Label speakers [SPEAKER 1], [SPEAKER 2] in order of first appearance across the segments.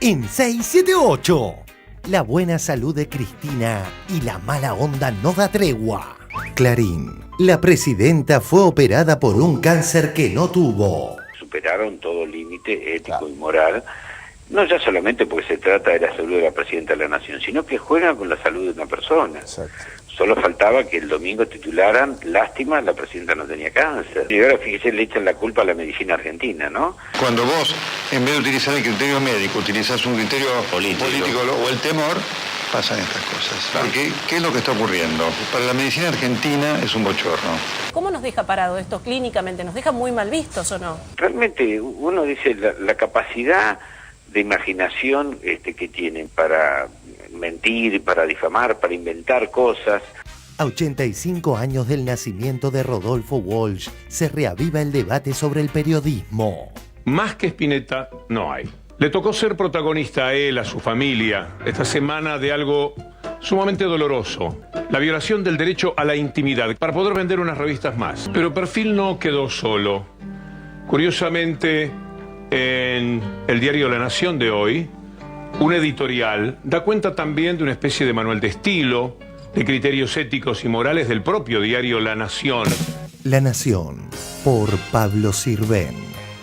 [SPEAKER 1] en 678. La buena salud de Cristina y la mala onda no da tregua. Clarín. La presidenta fue operada por un cáncer que no tuvo.
[SPEAKER 2] Superaron todo límite ético y moral, no ya solamente porque se trata de la salud de la presidenta de la Nación, sino que juegan con la salud de una persona.
[SPEAKER 3] Exacto.
[SPEAKER 2] Solo faltaba que el domingo titularan, lástima, la presidenta no tenía cáncer. Y ahora fíjese, le echan la culpa a la medicina argentina, ¿no?
[SPEAKER 4] Cuando vos, en vez de utilizar el criterio médico, utilizás un criterio político o el temor, pasan estas cosas. Porque, ¿qué es lo que está ocurriendo? Para la medicina argentina es un bochorno.
[SPEAKER 5] ¿Cómo nos deja parado esto clínicamente? ¿Nos deja muy mal vistos o no?
[SPEAKER 2] Realmente uno dice la capacidad de imaginación que tienen para mentir, para difamar, para inventar cosas.
[SPEAKER 1] A 85 años del nacimiento de Rodolfo Walsh, se reaviva el debate sobre el periodismo.
[SPEAKER 6] Más que Spinetta, no hay. Le tocó ser protagonista a él, a su familia, esta semana de algo sumamente doloroso. La violación del derecho a la intimidad, para poder vender unas revistas más. Pero Perfil no quedó solo. Curiosamente, en el diario La Nación de hoy, un editorial da cuenta también de una especie de manual de estilo, de criterios éticos y morales del propio diario La Nación.
[SPEAKER 1] La Nación, por Pablo Sirven.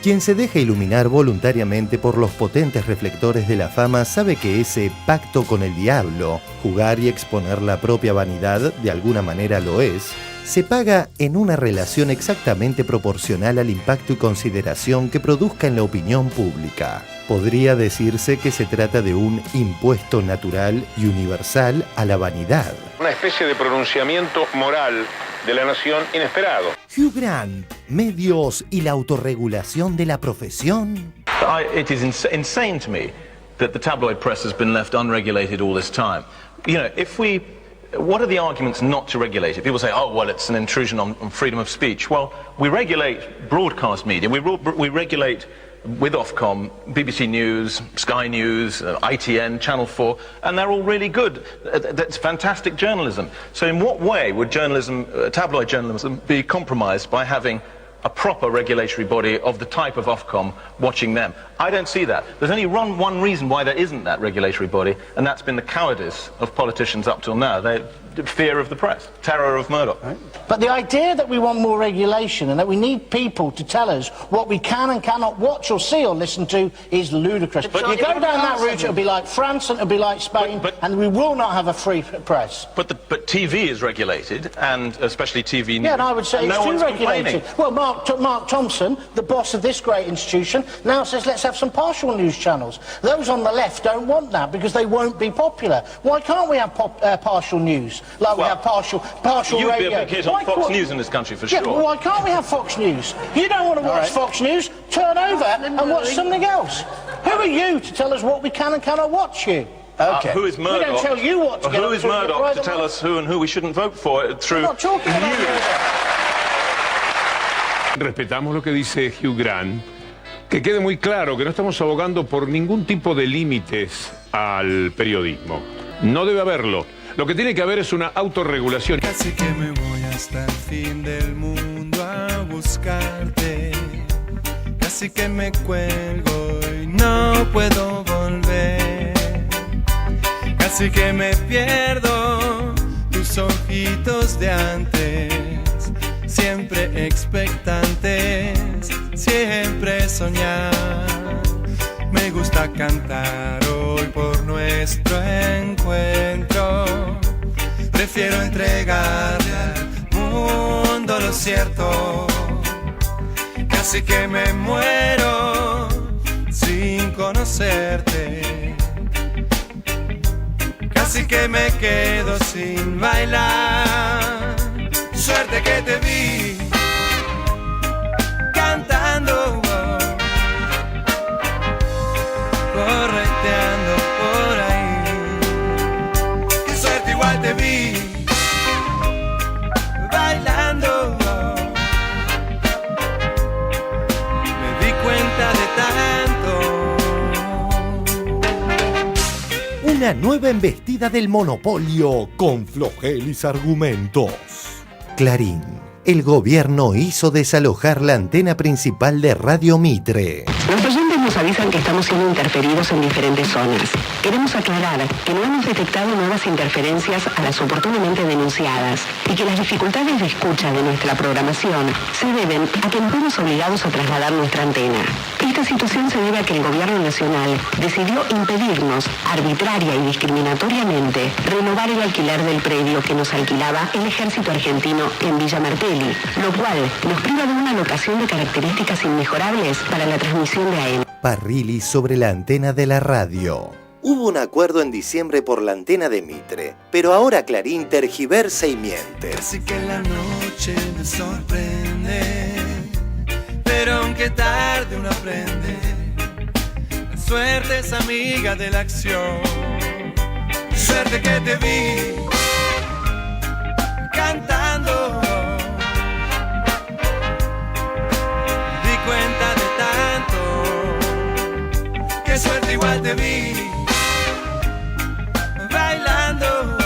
[SPEAKER 1] Quien se deja iluminar voluntariamente por los potentes reflectores de la fama sabe que ese pacto con el diablo, jugar y exponer la propia vanidad, de alguna manera lo es, se paga en una relación exactamente proporcional al impacto y consideración que produzca en la opinión pública. Podría decirse que se trata de un impuesto natural y universal a la vanidad.
[SPEAKER 6] Una especie de pronunciamiento moral de la nación inesperado.
[SPEAKER 1] Hugh Grant, medios y la autorregulación de la profesión.
[SPEAKER 7] It is insane to me that the tabloid press has been left unregulated all this time. You know, what are the arguments not to regulate it? People say, oh, well, it's an intrusion on freedom of speech. Well, we regulate broadcast media. We regulate with Ofcom, BBC News, Sky News, ITN, Channel 4, and they're all really good. That's fantastic journalism. So in what way would journalism, tabloid journalism, be compromised by having a proper regulatory body of the type of Ofcom watching them? I don't see that. There's only one reason why there isn't that regulatory body, and that's been the cowardice of politicians up till now. Fear of the press, terror of Murdoch.
[SPEAKER 8] Right. But the idea that we want more regulation and that we need people to tell us what we can and cannot watch or see or listen to is ludicrous. But you go down that route, it'll be like France and it'll be like Spain, and we will not have a free press.
[SPEAKER 7] But TV is regulated, and especially TV news.
[SPEAKER 8] Yeah, and I would say it's too regulated. Well, Mark Thompson, the boss of this great institution, now says let's have some partial news channels. Those on the left don't want that because they won't be popular. Why can't we have partial news? Like we have partial
[SPEAKER 7] you'd
[SPEAKER 8] radio.
[SPEAKER 7] You'd be a big hit on Fox News in this country for sure.
[SPEAKER 8] Yeah, well, why can't we have Fox News? You don't want to watch Fox News? Turn over and watch something else. Who are you to tell us what we can and cannot watch, you?
[SPEAKER 7] Okay. Who is Murdoch?
[SPEAKER 8] We don't tell you what to get.
[SPEAKER 7] Who is Murdoch to tell us who and who we shouldn't vote for through
[SPEAKER 8] I'm not talking about
[SPEAKER 7] news?
[SPEAKER 6] Respetamos lo que dice Hugh Grant. Que quede muy claro que no estamos abogando por ningún tipo de límites al periodismo. No debe haberlo. Lo que tiene que haber es una autorregulación.
[SPEAKER 9] Casi que me voy hasta el fin del mundo a buscarte. Casi que me cuelgo y no puedo volver. Casi que me pierdo tus ojitos de antes. Siempre expectantes, siempre soñar. Me gusta cantar hoy por nuestro encuentro. Prefiero entregarle al mundo lo cierto. Casi que me muero sin conocerte. Casi que me quedo sin bailar. Suerte que te vi cantando, correteando por ahí. Qué suerte, igual te vi bailando. Me di cuenta de tanto.
[SPEAKER 1] Una nueva embestida del monopolio con flojelis argumentos. Clarín. El gobierno hizo desalojar la antena principal de Radio Mitre.
[SPEAKER 3] Los oyentes nos avisan que estamos siendo interferidos en diferentes zonas. Queremos aclarar que no hemos detectado nuevas interferencias a las oportunamente denunciadas y que las dificultades de escucha de nuestra programación se deben a que nos vemos obligados a trasladar nuestra antena. Esta situación se debe a que el Gobierno Nacional decidió impedirnos, arbitraria y discriminatoriamente, renovar el alquiler del predio que nos alquilaba el Ejército Argentino en Villa Martelli, lo cual nos priva de una locación de características inmejorables para la transmisión de AM.
[SPEAKER 1] Parrilli sobre la antena de la radio. Hubo un acuerdo en diciembre por la antena de Mitre, pero ahora Clarín tergiversa y miente.
[SPEAKER 9] Así que la noche me sorprende, pero aunque tarde uno aprende, la suerte es amiga de la acción. Suerte que te vi cantando, di cuenta de tanto, qué suerte igual te vi bailando.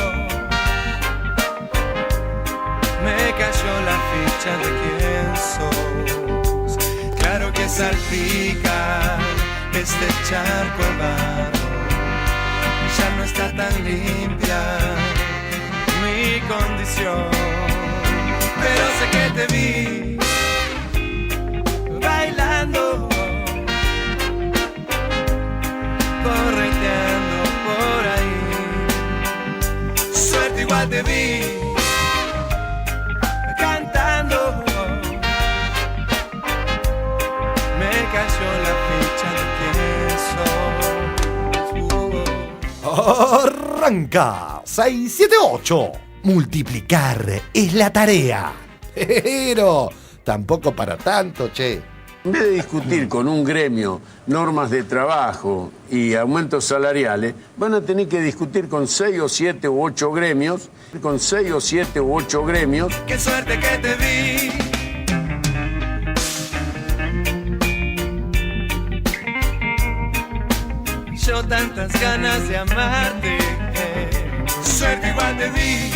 [SPEAKER 9] Me cayó la ficha de quién sos. Claro que salpica este charco de barro, ya no está tan limpia mi condición, pero sé que te vi bailando, correteando por ahí. Suerte igual te vi cantando, me cayó la ficha de quién sos.
[SPEAKER 1] Arranca 678. Multiplicar es la tarea. Pero tampoco para tanto, che.
[SPEAKER 10] En vez de discutir con un gremio normas de trabajo y aumentos salariales, van a tener que discutir con 6 o 7 u 8 gremios,
[SPEAKER 9] Qué suerte que te vi. Yo tantas ganas de amarte, suerte igual te vi.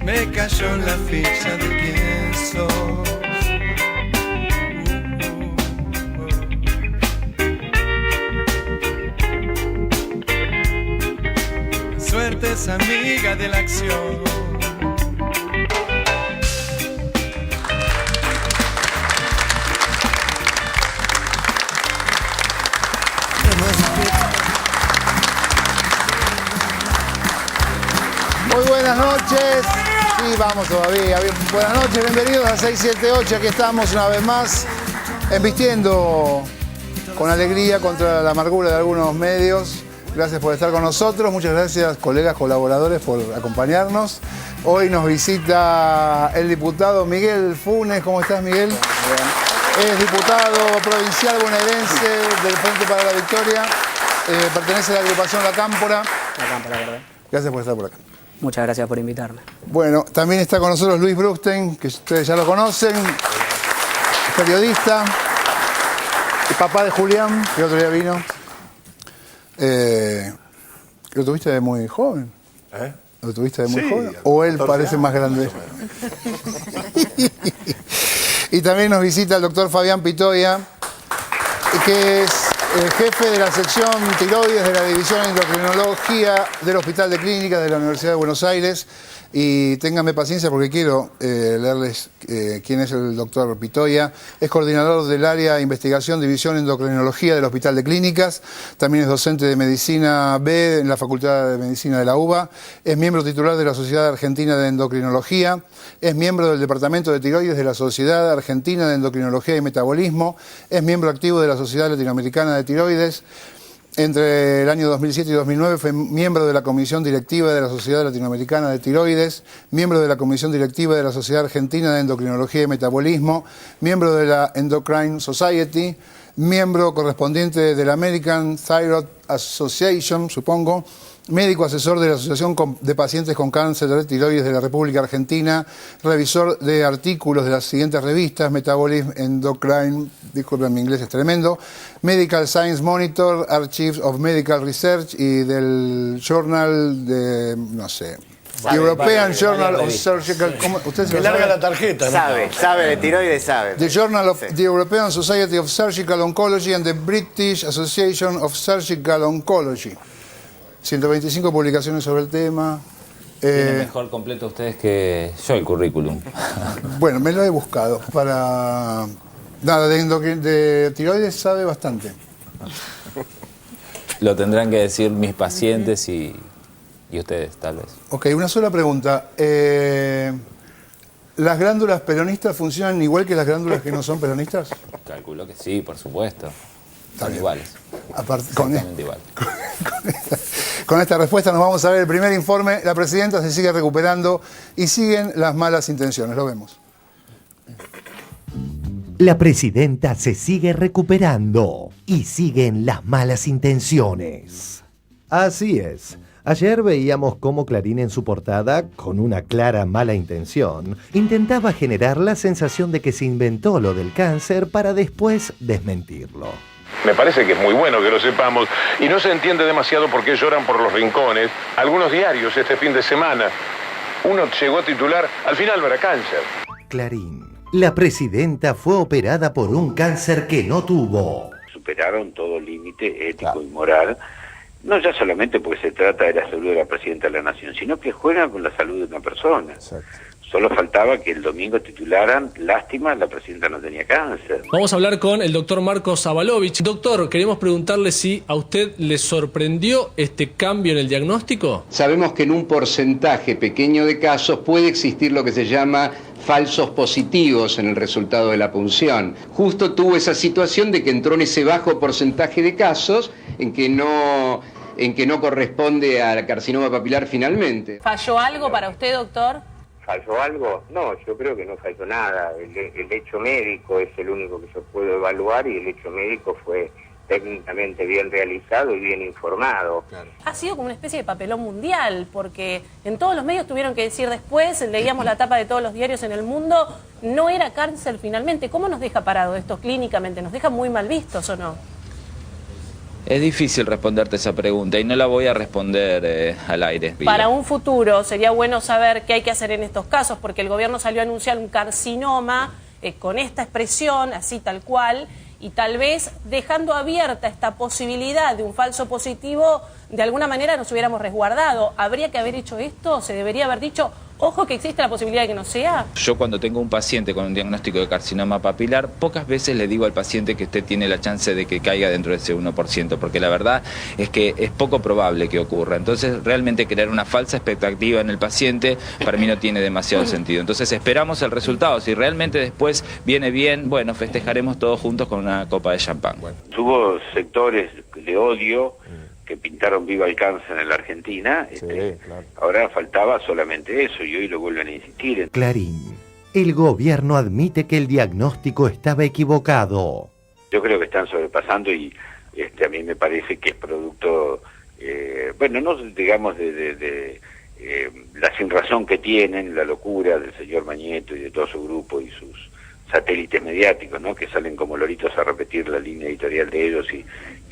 [SPEAKER 9] Me cayó la ficha de quién sos. Suerte es amiga de la acción.
[SPEAKER 11] Muy buenas noches. Sí, vamos todavía. Buenas noches, bienvenidos a 678. Aquí estamos una vez más, embistiendo con alegría contra la amargura de algunos medios. Gracias por estar con nosotros. Muchas gracias, colegas colaboradores, por acompañarnos. Hoy nos visita el diputado Miguel Funes. ¿Cómo estás, Miguel? Bien. Es diputado provincial bonaerense del Frente para la Victoria. Pertenece a la agrupación La Cámpora.
[SPEAKER 12] La Cámpora, ¿verdad?
[SPEAKER 11] Gracias por estar por acá.
[SPEAKER 12] Muchas gracias por invitarme.
[SPEAKER 11] Bueno, también está con nosotros Luis Bruckstein, que ustedes ya lo conocen, periodista, el papá de Julián, que el otro día vino. ¿Lo tuviste de muy joven? ¿Lo tuviste de muy joven? ¿O él parece más grande? Y también nos visita el doctor Fabián Pitoia, que es jefe de la sección tiroides de la División de Endocrinología del Hospital de Clínicas de la Universidad de Buenos Aires. Y ténganme paciencia porque quiero leerles quién es el doctor Pitoia. Es coordinador del área de investigación División de Endocrinología del Hospital de Clínicas. También es docente de Medicina B en la Facultad de Medicina de la UBA. Es miembro titular de la Sociedad Argentina de Endocrinología. Es miembro del Departamento de Tiroides de la Sociedad Argentina de Endocrinología y Metabolismo. Es miembro activo de la Sociedad Latinoamericana de Tiroides. Entre el año 2007 y 2009 fue miembro de la Comisión Directiva de la Sociedad Latinoamericana de Tiroides, miembro de la Comisión Directiva de la Sociedad Argentina de Endocrinología y Metabolismo, miembro de la Endocrine Society, miembro correspondiente de la American Thyroid Association, supongo, médico asesor de la Asociación de Pacientes con Cáncer de Tiroides de la República Argentina, revisor de artículos de las siguientes revistas: Metabolism, Endocrine, disculpen, mi inglés es tremendo, Medical Science Monitor, Archives of Medical Research y del Journal de, no sé, European Journal of Surgical... ¿Usted se
[SPEAKER 8] Que
[SPEAKER 11] lo
[SPEAKER 8] larga
[SPEAKER 11] sabe?
[SPEAKER 8] la tarjeta, ¿no?
[SPEAKER 13] Sabe de tiroides, sabe.
[SPEAKER 11] The Journal of the European Society of Surgical Oncology and the British Association of Surgical Oncology. 125 publicaciones sobre el tema.
[SPEAKER 14] Tienen mejor completo ustedes que yo el currículum.
[SPEAKER 11] Bueno, me lo he buscado para... Nada, de tiroides sabe bastante.
[SPEAKER 14] Lo tendrán que decir mis pacientes y ustedes, tal vez.
[SPEAKER 11] Ok, una sola pregunta. ¿Las glándulas peronistas funcionan igual que las glándulas que no son peronistas?
[SPEAKER 14] Calculo que sí, por supuesto.
[SPEAKER 11] Está
[SPEAKER 14] Son
[SPEAKER 11] bien.
[SPEAKER 14] iguales.
[SPEAKER 11] Exactamente
[SPEAKER 14] igual.
[SPEAKER 11] Con esta respuesta nos vamos a ver el primer informe. La presidenta se sigue recuperando y siguen las malas intenciones. Lo vemos.
[SPEAKER 1] La presidenta se sigue recuperando y siguen las malas intenciones. Así es. Ayer veíamos cómo Clarín en su portada, con una clara mala intención, intentaba generar la sensación de que se inventó lo del cáncer para después desmentirlo.
[SPEAKER 6] Me parece que es muy bueno que lo sepamos y no se entiende demasiado por qué lloran por los rincones algunos diarios este fin de semana. Uno llegó a titular, al final no era cáncer.
[SPEAKER 1] Clarín. La presidenta fue operada por un cáncer que no tuvo.
[SPEAKER 2] Superaron todo límite ético y moral, no ya solamente porque se trata de la salud de la presidenta de la Nación, sino que juegan con la salud de una persona.
[SPEAKER 11] Exacto.
[SPEAKER 2] Solo faltaba que el domingo titularan, lástima, la presidenta no tenía cáncer.
[SPEAKER 15] Vamos a hablar con el doctor Marcos Avalovich. Doctor, queremos preguntarle si a usted le sorprendió este cambio en el diagnóstico.
[SPEAKER 16] Sabemos que en un porcentaje pequeño de casos puede existir lo que se llama falsos positivos en el resultado de la punción. Justo tuvo esa situación de que entró en ese bajo porcentaje de casos en que no corresponde al carcinoma papilar finalmente.
[SPEAKER 5] ¿Falló algo para usted, doctor?
[SPEAKER 17] ¿Falló algo? No, yo creo que no falló nada. El hecho médico es el único que yo puedo evaluar y el hecho médico fue técnicamente bien realizado y bien informado.
[SPEAKER 5] Claro. Ha sido como una especie de papelón mundial, porque en todos los medios tuvieron que decir después, leíamos la tapa de todos los diarios en el mundo, no era cáncer finalmente. ¿Cómo nos deja parado esto clínicamente? ¿Nos deja muy mal vistos o no?
[SPEAKER 14] Es difícil responderte esa pregunta y no la voy a responder al aire.
[SPEAKER 5] Para un futuro sería bueno saber qué hay que hacer en estos casos, porque el gobierno salió a anunciar un carcinoma con esta expresión, así tal cual, y tal vez dejando abierta esta posibilidad de un falso positivo, de alguna manera nos hubiéramos resguardado. ¿Habría que haber hecho esto? ¿Se debería haber dicho, ojo que existe la posibilidad de que no sea?
[SPEAKER 14] Yo cuando tengo un paciente con un diagnóstico de carcinoma papilar, pocas veces le digo al paciente que usted tiene la chance de que caiga dentro de ese 1%, porque la verdad es que es poco probable que ocurra. Entonces, realmente crear una falsa expectativa en el paciente para mí no tiene demasiado sentido. Entonces, esperamos el resultado. Si realmente después viene bien, bueno, festejaremos todos juntos con una copa de champán.
[SPEAKER 2] Tuvo sectores de odio que pintaron viva el cáncer en la Argentina, claro. Ahora faltaba solamente eso y hoy lo vuelven a insistir.
[SPEAKER 1] Clarín. El gobierno admite que el diagnóstico estaba equivocado.
[SPEAKER 2] Yo creo que están sobrepasando y a mí me parece que es producto, bueno, no digamos de la sinrazón que tienen, la locura del señor Mañeto y de todo su grupo y sus satélites mediáticos, ¿no? Que salen como loritos a repetir la línea editorial de ellos y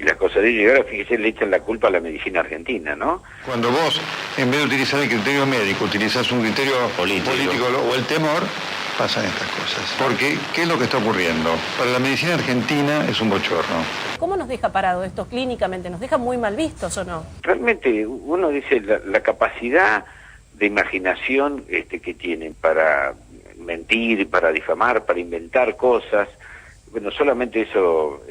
[SPEAKER 2] las cosas de ellos. Y ahora, fíjese, le echan la culpa a la medicina argentina, ¿no?
[SPEAKER 4] Cuando vos, en vez de utilizar el criterio médico, utilizás un criterio político o el temor, pasan estas cosas. Porque, ¿qué es lo que está ocurriendo? Para la medicina argentina es un bochorno.
[SPEAKER 5] ¿Cómo nos deja parado esto clínicamente? ¿Nos deja muy mal vistos o no?
[SPEAKER 2] Realmente, uno dice, la capacidad de imaginación que tienen para mentir, para difamar, para inventar cosas. Bueno, solamente eso,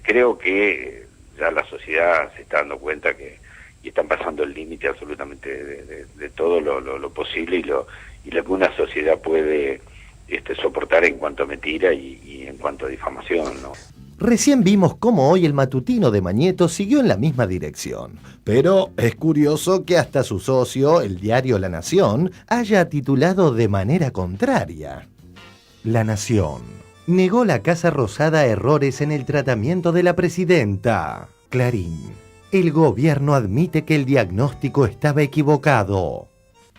[SPEAKER 2] creo que ya la sociedad se está dando cuenta que y están pasando el límite absolutamente de todo lo posible y lo que una sociedad puede soportar en cuanto a mentira y en cuanto a difamación, ¿no?
[SPEAKER 1] Recién vimos cómo hoy el matutino de Mañeto siguió en la misma dirección. Pero es curioso que hasta su socio, el diario La Nación, haya titulado de manera contraria. La Nación. Negó la Casa Rosada errores en el tratamiento de la presidenta. Clarín. El gobierno admite que el diagnóstico estaba equivocado.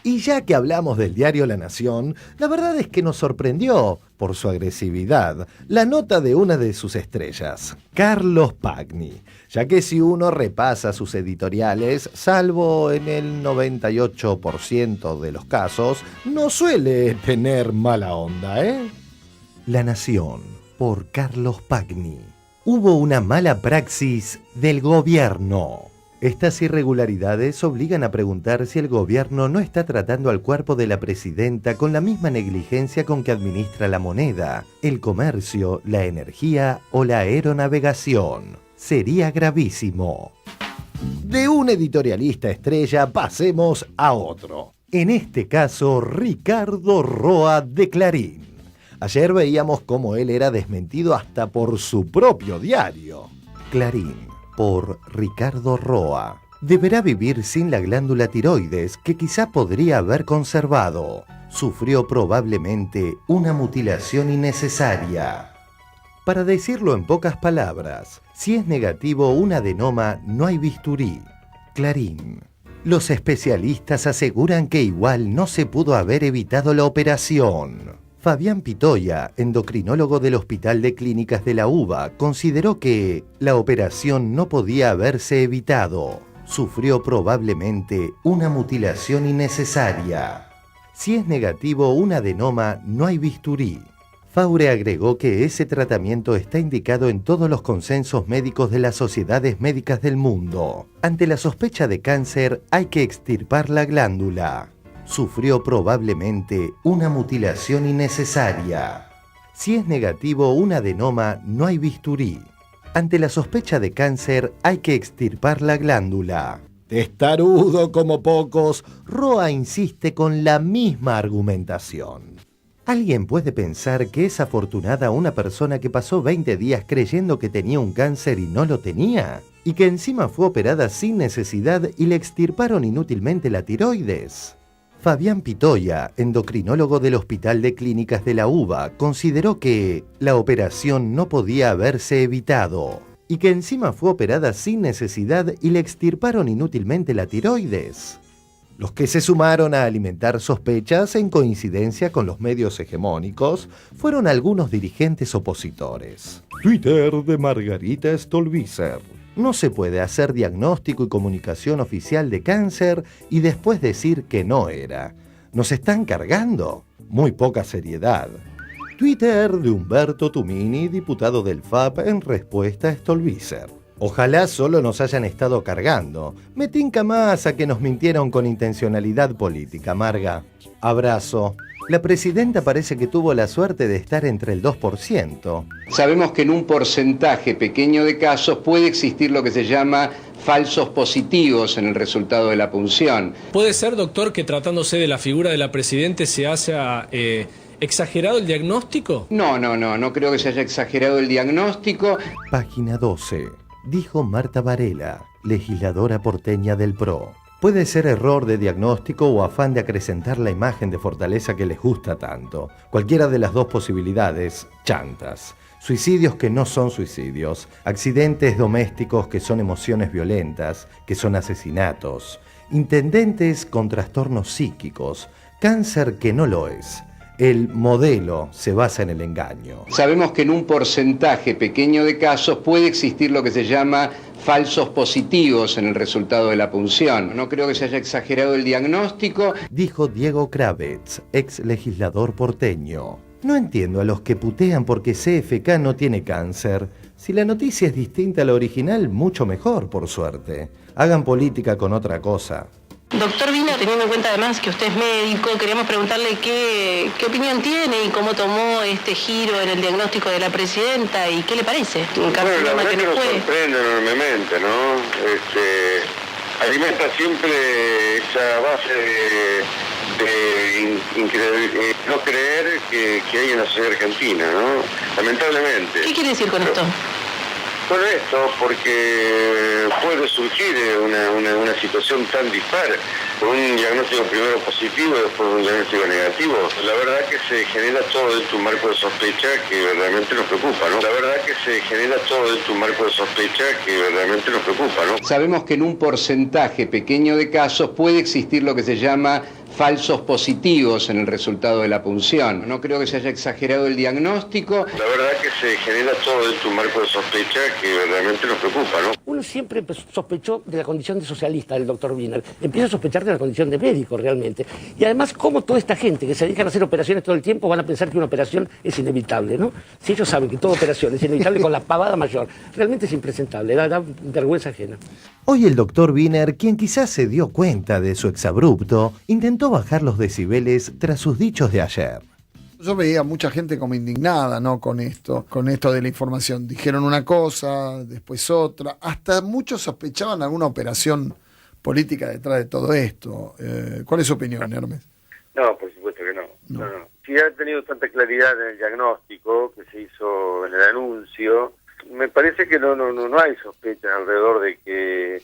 [SPEAKER 1] Y ya que hablamos del diario La Nación, la verdad es que nos sorprendió, por su agresividad, la nota de una de sus estrellas, Carlos Pagni, ya que si uno repasa sus editoriales, salvo en el 98% de los casos, no suele tener mala onda, ¿eh? La Nación, por Carlos Pagni. Hubo una mala praxis del gobierno. Estas irregularidades obligan a preguntar si el gobierno no está tratando al cuerpo de la presidenta con la misma negligencia con que administra la moneda, el comercio, la energía o la aeronavegación. Sería gravísimo. De un editorialista estrella pasemos a otro. En este caso, Ricardo Roa de Clarín. Ayer veíamos cómo él era desmentido hasta por su propio diario. Clarín, por Ricardo Roa. Deberá vivir sin la glándula tiroides que quizá podría haber conservado. Sufrió probablemente una mutilación innecesaria. Para decirlo en pocas palabras, si es negativo un adenoma, no hay bisturí. Clarín. Los especialistas aseguran que igual no se pudo haber evitado la operación. Fabián Pitoya, endocrinólogo del Hospital de Clínicas de la UBA, consideró que la operación no podía haberse evitado. Sufrió probablemente una mutilación innecesaria. Si es negativo un adenoma, no hay bisturí. Faure agregó que ese tratamiento está indicado en todos los consensos médicos de las sociedades médicas del mundo. Ante la sospecha de cáncer, hay que extirpar la glándula. Sufrió probablemente una mutilación innecesaria. Si es negativo un adenoma, no hay bisturí. Ante la sospecha de cáncer, hay que extirpar la glándula. Testarudo como pocos, Roa insiste con la misma argumentación. ¿Alguien puede pensar que es afortunada una persona que pasó 20 días creyendo que tenía un cáncer y no lo tenía? Y que encima fue operada sin necesidad y le extirparon inútilmente la tiroides. Fabián Pitoya, endocrinólogo del Hospital de Clínicas de la UBA, consideró que la operación no podía haberse evitado y que encima fue operada sin necesidad y le extirparon inútilmente la tiroides. Los que se sumaron a alimentar sospechas en coincidencia con los medios hegemónicos fueron algunos dirigentes opositores. Twitter de Margarita Stolbizer. No se puede hacer diagnóstico y comunicación oficial de cáncer y después decir que no era. ¿Nos están cargando? Muy poca seriedad. Twitter de Humberto Tumini, diputado del FAP, en respuesta a Stolbizer. Ojalá solo nos hayan estado cargando. Me tinca más a que nos mintieron con intencionalidad política, Marga. Abrazo. La presidenta parece que tuvo la suerte de estar entre el 2%.
[SPEAKER 16] Sabemos que en un porcentaje pequeño de casos puede existir lo que se llama falsos positivos en el resultado de la punción.
[SPEAKER 15] ¿Puede ser, doctor, que tratándose de la figura de la presidenta se haya exagerado el diagnóstico?
[SPEAKER 16] No creo que se haya exagerado el diagnóstico.
[SPEAKER 1] Página 12. Dijo Marta Varela, legisladora porteña del PRO. Puede ser error de diagnóstico o afán de acrecentar la imagen de fortaleza que les gusta tanto. Cualquiera de las dos posibilidades, chantas. Suicidios que no son suicidios. Accidentes domésticos que son emociones violentas, que son asesinatos. Intendentes con trastornos psíquicos. Cáncer que no lo es. El modelo se basa en el engaño.
[SPEAKER 16] Sabemos que en un porcentaje pequeño de casos puede existir lo que se llama falsos positivos en el resultado de la punción. No creo que se haya exagerado el diagnóstico.
[SPEAKER 1] Dijo Diego Kravetz, ex legislador porteño. No entiendo a los que putean porque CFK no tiene cáncer. Si la noticia es distinta a la original, mucho mejor, por suerte. Hagan política con otra cosa.
[SPEAKER 3] Doctor Vila, teniendo en cuenta además que usted es médico, queríamos preguntarle qué opinión tiene y cómo tomó este giro en el diagnóstico de la presidenta y qué le parece.
[SPEAKER 4] Bueno, la verdad que nos sorprende enormemente, ¿no? Alimenta siempre esa base de no creer que hay en la sociedad argentina, ¿no? Lamentablemente.
[SPEAKER 3] ¿Qué quiere decir con esto?
[SPEAKER 4] Con esto, porque puede surgir una situación tan dispar, con un diagnóstico primero positivo y después un diagnóstico negativo. La verdad que se genera todo dentro de un marco de sospecha que verdaderamente nos preocupa, ¿no? La verdad que se genera todo dentro de un marco de sospecha que verdaderamente nos preocupa, ¿no?
[SPEAKER 16] Sabemos que en un porcentaje pequeño de casos puede existir lo que se llama falsos positivos en el resultado de la punción. No creo que se haya exagerado el diagnóstico.
[SPEAKER 4] La verdad que se genera todo dentro de un marco de sospecha que verdaderamente nos preocupa, ¿no?
[SPEAKER 18] Uno siempre sospechó de la condición de socialista del doctor Wiener. Empieza a sospechar de la condición de médico realmente. Y además, cómo toda esta gente que se dedica a hacer operaciones todo el tiempo van a pensar que una operación es inevitable, ¿no? Si ellos saben que toda operación es inevitable con la pavada mayor, realmente es impresentable, da vergüenza ajena.
[SPEAKER 1] Hoy el doctor Wiener, quien quizás se dio cuenta de su exabrupto, intentó bajar los decibeles tras sus dichos de ayer.
[SPEAKER 11] Yo veía mucha gente como indignada, ¿no? Con esto de la información. Dijeron una cosa, después otra. Hasta muchos sospechaban alguna operación política detrás de todo esto. ¿Cuál es su opinión, Hermes?
[SPEAKER 4] No, por supuesto que no. No. Si ha tenido tanta claridad en el diagnóstico que se hizo en el anuncio, me parece que no hay sospechas alrededor de que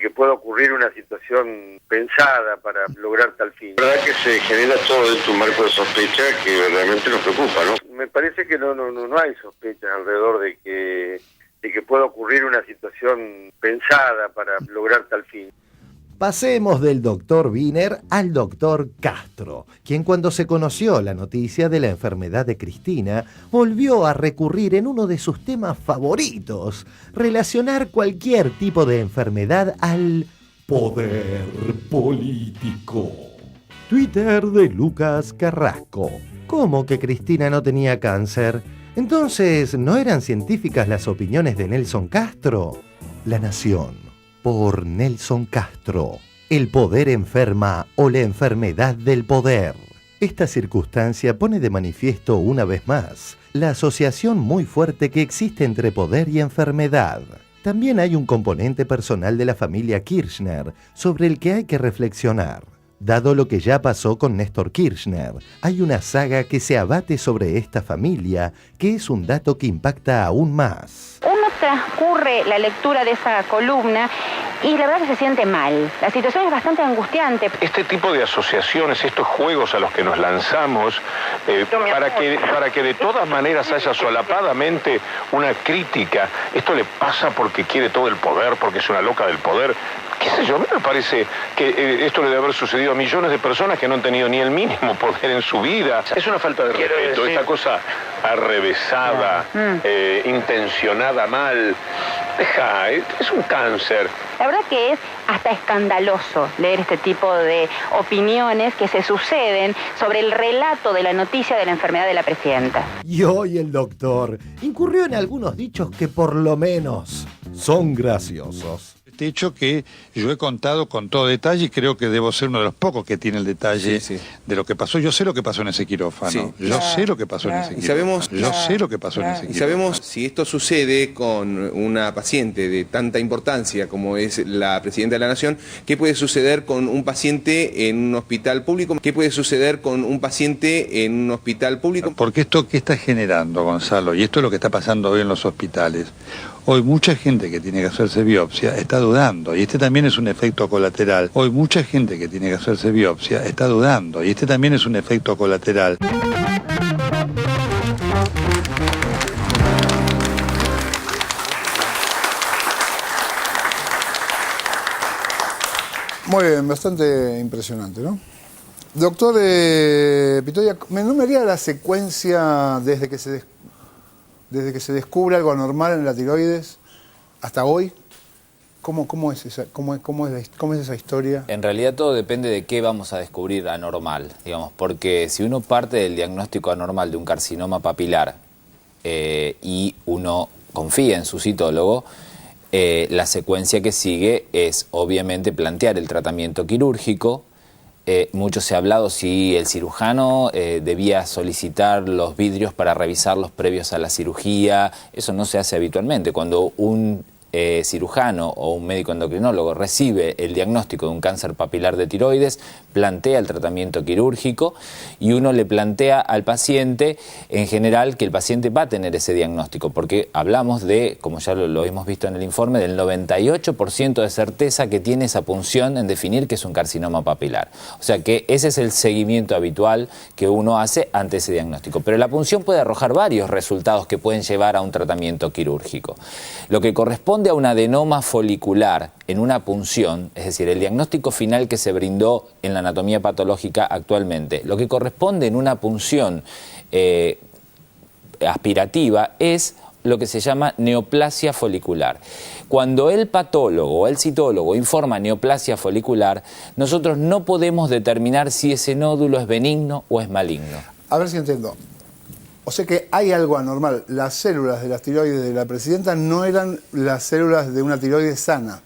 [SPEAKER 4] pueda ocurrir una situación pensada para lograr tal fin. La verdad que se genera todo dentro de un marco de sospecha que verdaderamente nos preocupa, ¿no? Me parece que no hay sospechas alrededor de que pueda ocurrir una situación pensada para lograr tal fin.
[SPEAKER 1] Pasemos del doctor Wiener al doctor Castro, quien cuando se conoció la noticia de la enfermedad de Cristina, volvió a recurrir en uno de sus temas favoritos, relacionar cualquier tipo de enfermedad al poder político. Twitter de Lucas Carrasco. ¿Cómo que Cristina no tenía cáncer? Entonces, ¿no eran científicas las opiniones de Nelson Castro? La Nación. Por Nelson Castro. El poder enferma o la enfermedad del poder. Esta circunstancia pone de manifiesto una vez más la asociación muy fuerte que existe entre poder y enfermedad. También hay un componente personal de la familia Kirchner sobre el que hay que reflexionar. Dado lo que ya pasó con Néstor Kirchner, hay una saga que se abate sobre esta familia, que es un dato que impacta aún más.
[SPEAKER 19] Uno transcurre la lectura de esa columna y la verdad que se siente mal. La situación es bastante angustiante.
[SPEAKER 6] Este tipo de asociaciones, estos juegos a los que nos lanzamos, para que de todas maneras haya solapadamente una crítica, esto le pasa porque quiere todo el poder, porque es una loca del poder. ¿Qué sé yo? A mí me parece que esto le debe haber sucedido a millones de personas que no han tenido ni el mínimo poder en su vida. Es una falta de respeto, esta cosa arrevesada, intencionada mal. Es un cáncer.
[SPEAKER 19] La verdad que es hasta escandaloso leer este tipo de opiniones que se suceden sobre el relato de la noticia de la enfermedad de la presidenta.
[SPEAKER 1] Y hoy el doctor incurrió en algunos dichos que por lo menos son graciosos.
[SPEAKER 20] Este hecho que yo he contado con todo detalle y creo que debo ser uno de los pocos que tiene el detalle de lo que pasó. Yo sé lo que pasó en ese quirófano. Yo sé lo que pasó en ese quirófano.
[SPEAKER 21] Yo sé lo que pasó en ese quirófano. Y sabemos si esto sucede con una paciente de tanta importancia como es la presidenta de la Nación, ¿qué puede suceder con un paciente en un hospital público? ¿Qué puede suceder con un paciente en un hospital público?
[SPEAKER 20] Porque esto que está generando, Gonzalo, y esto es lo que está pasando hoy en los hospitales. Hoy mucha gente que tiene que hacerse biopsia está dudando, y este también es un efecto colateral. Hoy mucha gente que tiene que hacerse biopsia está dudando, y este también es un efecto colateral.
[SPEAKER 11] Muy bien, bastante impresionante, ¿no? Doctor Pitoia, ¿no me haría la secuencia desde que se descubre algo anormal en la tiroides hasta hoy? ¿Cómo es esa historia?
[SPEAKER 22] En realidad todo depende de qué vamos a descubrir anormal, digamos, porque si uno parte del diagnóstico anormal de un carcinoma papilar y uno confía en su citólogo, la secuencia que sigue es obviamente plantear el tratamiento quirúrgico. Mucho se ha hablado si el cirujano debía solicitar los vidrios para revisarlos previos a la cirugía. Eso no se hace habitualmente. Cuando un cirujano o un médico endocrinólogo recibe el diagnóstico de un cáncer papilar de tiroides, plantea el tratamiento quirúrgico y uno le plantea al paciente en general que el paciente va a tener ese diagnóstico, porque hablamos de, como ya lo hemos visto en el informe, del 98% de certeza que tiene esa punción en definir que es un carcinoma papilar. O sea que ese es el seguimiento habitual que uno hace ante ese diagnóstico. Pero la punción puede arrojar varios resultados que pueden llevar a un tratamiento quirúrgico. Lo que corresponde corresponde a un adenoma folicular en una punción, es decir, el diagnóstico final que se brindó en la anatomía patológica actualmente, lo que corresponde en una punción aspirativa es lo que se llama neoplasia folicular. Cuando el patólogo o el citólogo informa neoplasia folicular, nosotros no podemos determinar si ese nódulo es benigno o es maligno.
[SPEAKER 11] A ver si entiendo. O sea que hay algo anormal. Las células de las tiroides de la presidenta no eran las células de una tiroides sana.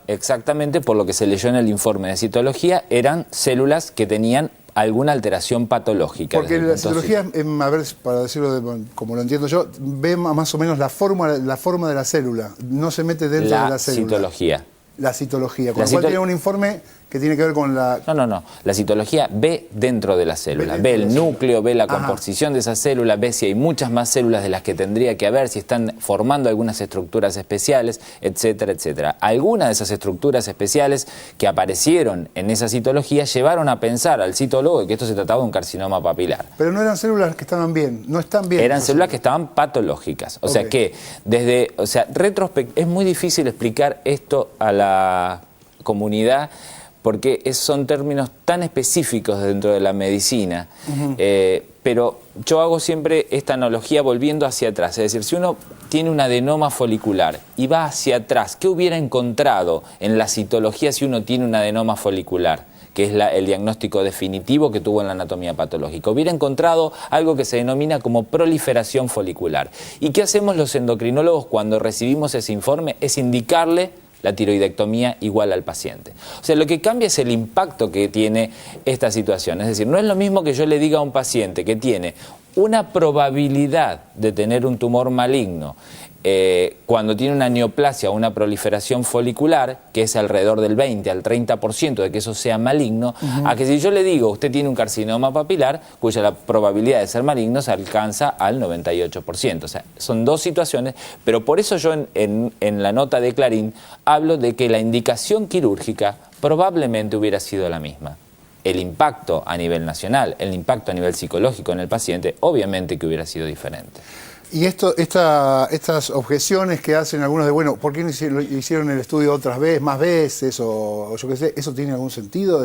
[SPEAKER 22] Exactamente, por lo que se leyó en el informe de citología, eran células que tenían alguna alteración patológica.
[SPEAKER 11] Porque la citología, a ver, para decirlo como lo entiendo yo, ve más o menos la forma de la célula, no se mete dentro de la célula.
[SPEAKER 22] Citología.
[SPEAKER 11] La citología, con lo cual tiene un informe que tiene que ver con la...
[SPEAKER 22] No. La citología ve dentro de la célula, ve el núcleo, ve la composición de esa célula, ve si hay muchas más células de las que tendría que haber, si están formando algunas estructuras especiales, etcétera, etcétera. Algunas de esas estructuras especiales que aparecieron en esa citología llevaron a pensar al citólogo de que esto se trataba de un carcinoma papilar.
[SPEAKER 11] Pero no eran células que estaban bien, no están bien.
[SPEAKER 22] Eran células que estaban patológicas. O sea que es muy difícil explicar esto a la comunidad porque son términos tan específicos dentro de la medicina, pero yo hago siempre esta analogía volviendo hacia atrás, es decir, si uno tiene un adenoma folicular y va hacia atrás, ¿qué hubiera encontrado en la citología si uno tiene un adenoma folicular? Que es el diagnóstico definitivo que tuvo en la anatomía patológica. Hubiera encontrado algo que se denomina como proliferación folicular. ¿Y qué hacemos los endocrinólogos cuando recibimos ese informe? Es indicarle la tiroidectomía igual al paciente. O sea, lo que cambia es el impacto que tiene esta situación. Es decir, no es lo mismo que yo le diga a un paciente que tiene una probabilidad de tener un tumor maligno cuando tiene una neoplasia o una proliferación folicular, que es alrededor del 20 al 30% de que eso sea maligno, a que si yo le digo, usted tiene un carcinoma papilar, cuya la probabilidad de ser maligno se alcanza al 98%. O sea, son dos situaciones, pero por eso yo en la nota de Clarín hablo de que la indicación quirúrgica probablemente hubiera sido la misma. El impacto a nivel nacional, el impacto a nivel psicológico en el paciente, obviamente que hubiera sido diferente.
[SPEAKER 11] Y estas objeciones que hacen algunos de, bueno, ¿por qué no hicieron el estudio otras veces, más veces, o yo qué sé, ¿eso tiene algún sentido?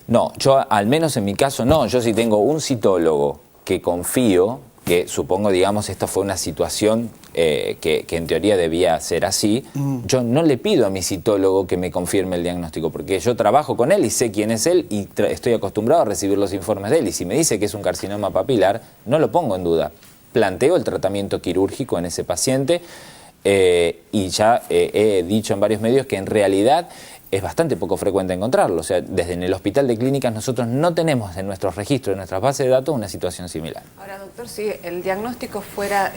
[SPEAKER 22] No, yo al menos en mi caso no. Yo sí tengo un citólogo que confío, que supongo, digamos, esta fue una situación que en teoría debía ser así, yo no le pido a mi citólogo que me confirme el diagnóstico, porque yo trabajo con él y sé quién es él y estoy acostumbrado a recibir los informes de él. Y si me dice que es un carcinoma papilar, no lo pongo en duda. Planteo el tratamiento quirúrgico en ese paciente y ya he dicho en varios medios que en realidad es bastante poco frecuente encontrarlo. O sea, desde en el Hospital de Clínicas nosotros no tenemos en nuestros registros, en nuestras bases de datos, una situación similar.
[SPEAKER 7] Ahora, doctor, si el diagnóstico fuera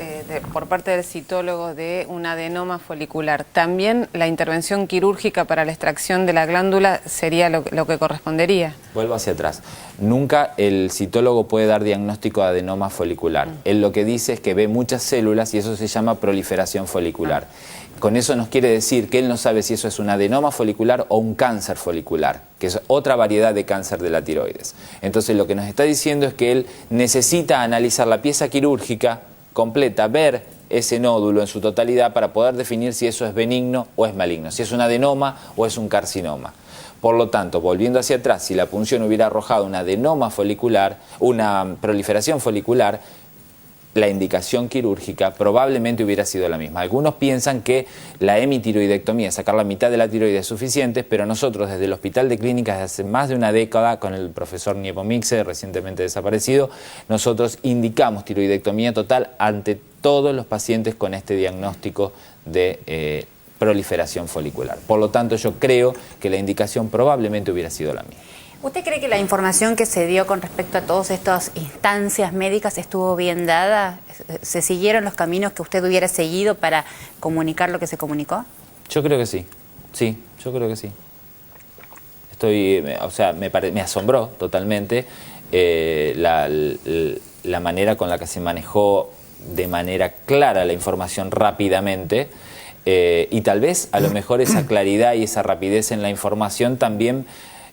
[SPEAKER 7] por parte del citólogo de un adenoma folicular, ¿también la intervención quirúrgica para la extracción de la glándula sería lo que correspondería?
[SPEAKER 22] Vuelvo hacia atrás. Nunca el citólogo puede dar diagnóstico de adenoma folicular. Él lo que dice es que ve muchas células y eso se llama proliferación folicular. Con eso nos quiere decir que él no sabe si eso es un adenoma folicular o un cáncer folicular, que es otra variedad de cáncer de la tiroides. Entonces lo que nos está diciendo es que él necesita analizar la pieza quirúrgica completa, ver ese nódulo en su totalidad para poder definir si eso es benigno o es maligno, si es un adenoma o es un carcinoma. Por lo tanto, volviendo hacia atrás, si la punción hubiera arrojado un adenoma folicular, una proliferación folicular, la indicación quirúrgica probablemente hubiera sido la misma. Algunos piensan que la hemitiroidectomía, sacar la mitad de la tiroides es suficiente, pero nosotros desde el Hospital de Clínicas de hace más de una década, con el profesor Niepomixe, recientemente desaparecido, nosotros indicamos tiroidectomía total ante todos los pacientes con este diagnóstico de proliferación folicular. Por lo tanto, yo creo que la indicación probablemente hubiera sido la misma.
[SPEAKER 10] ¿Usted cree que la información que se dio con respecto a todas estas instancias médicas estuvo bien dada? ¿Se siguieron los caminos que usted hubiera seguido para comunicar lo que se comunicó?
[SPEAKER 22] Yo creo que sí. Sí, yo creo que sí. Me asombró totalmente la manera con la que se manejó de manera clara la información rápidamente y tal vez a lo mejor esa claridad y esa rapidez en la información también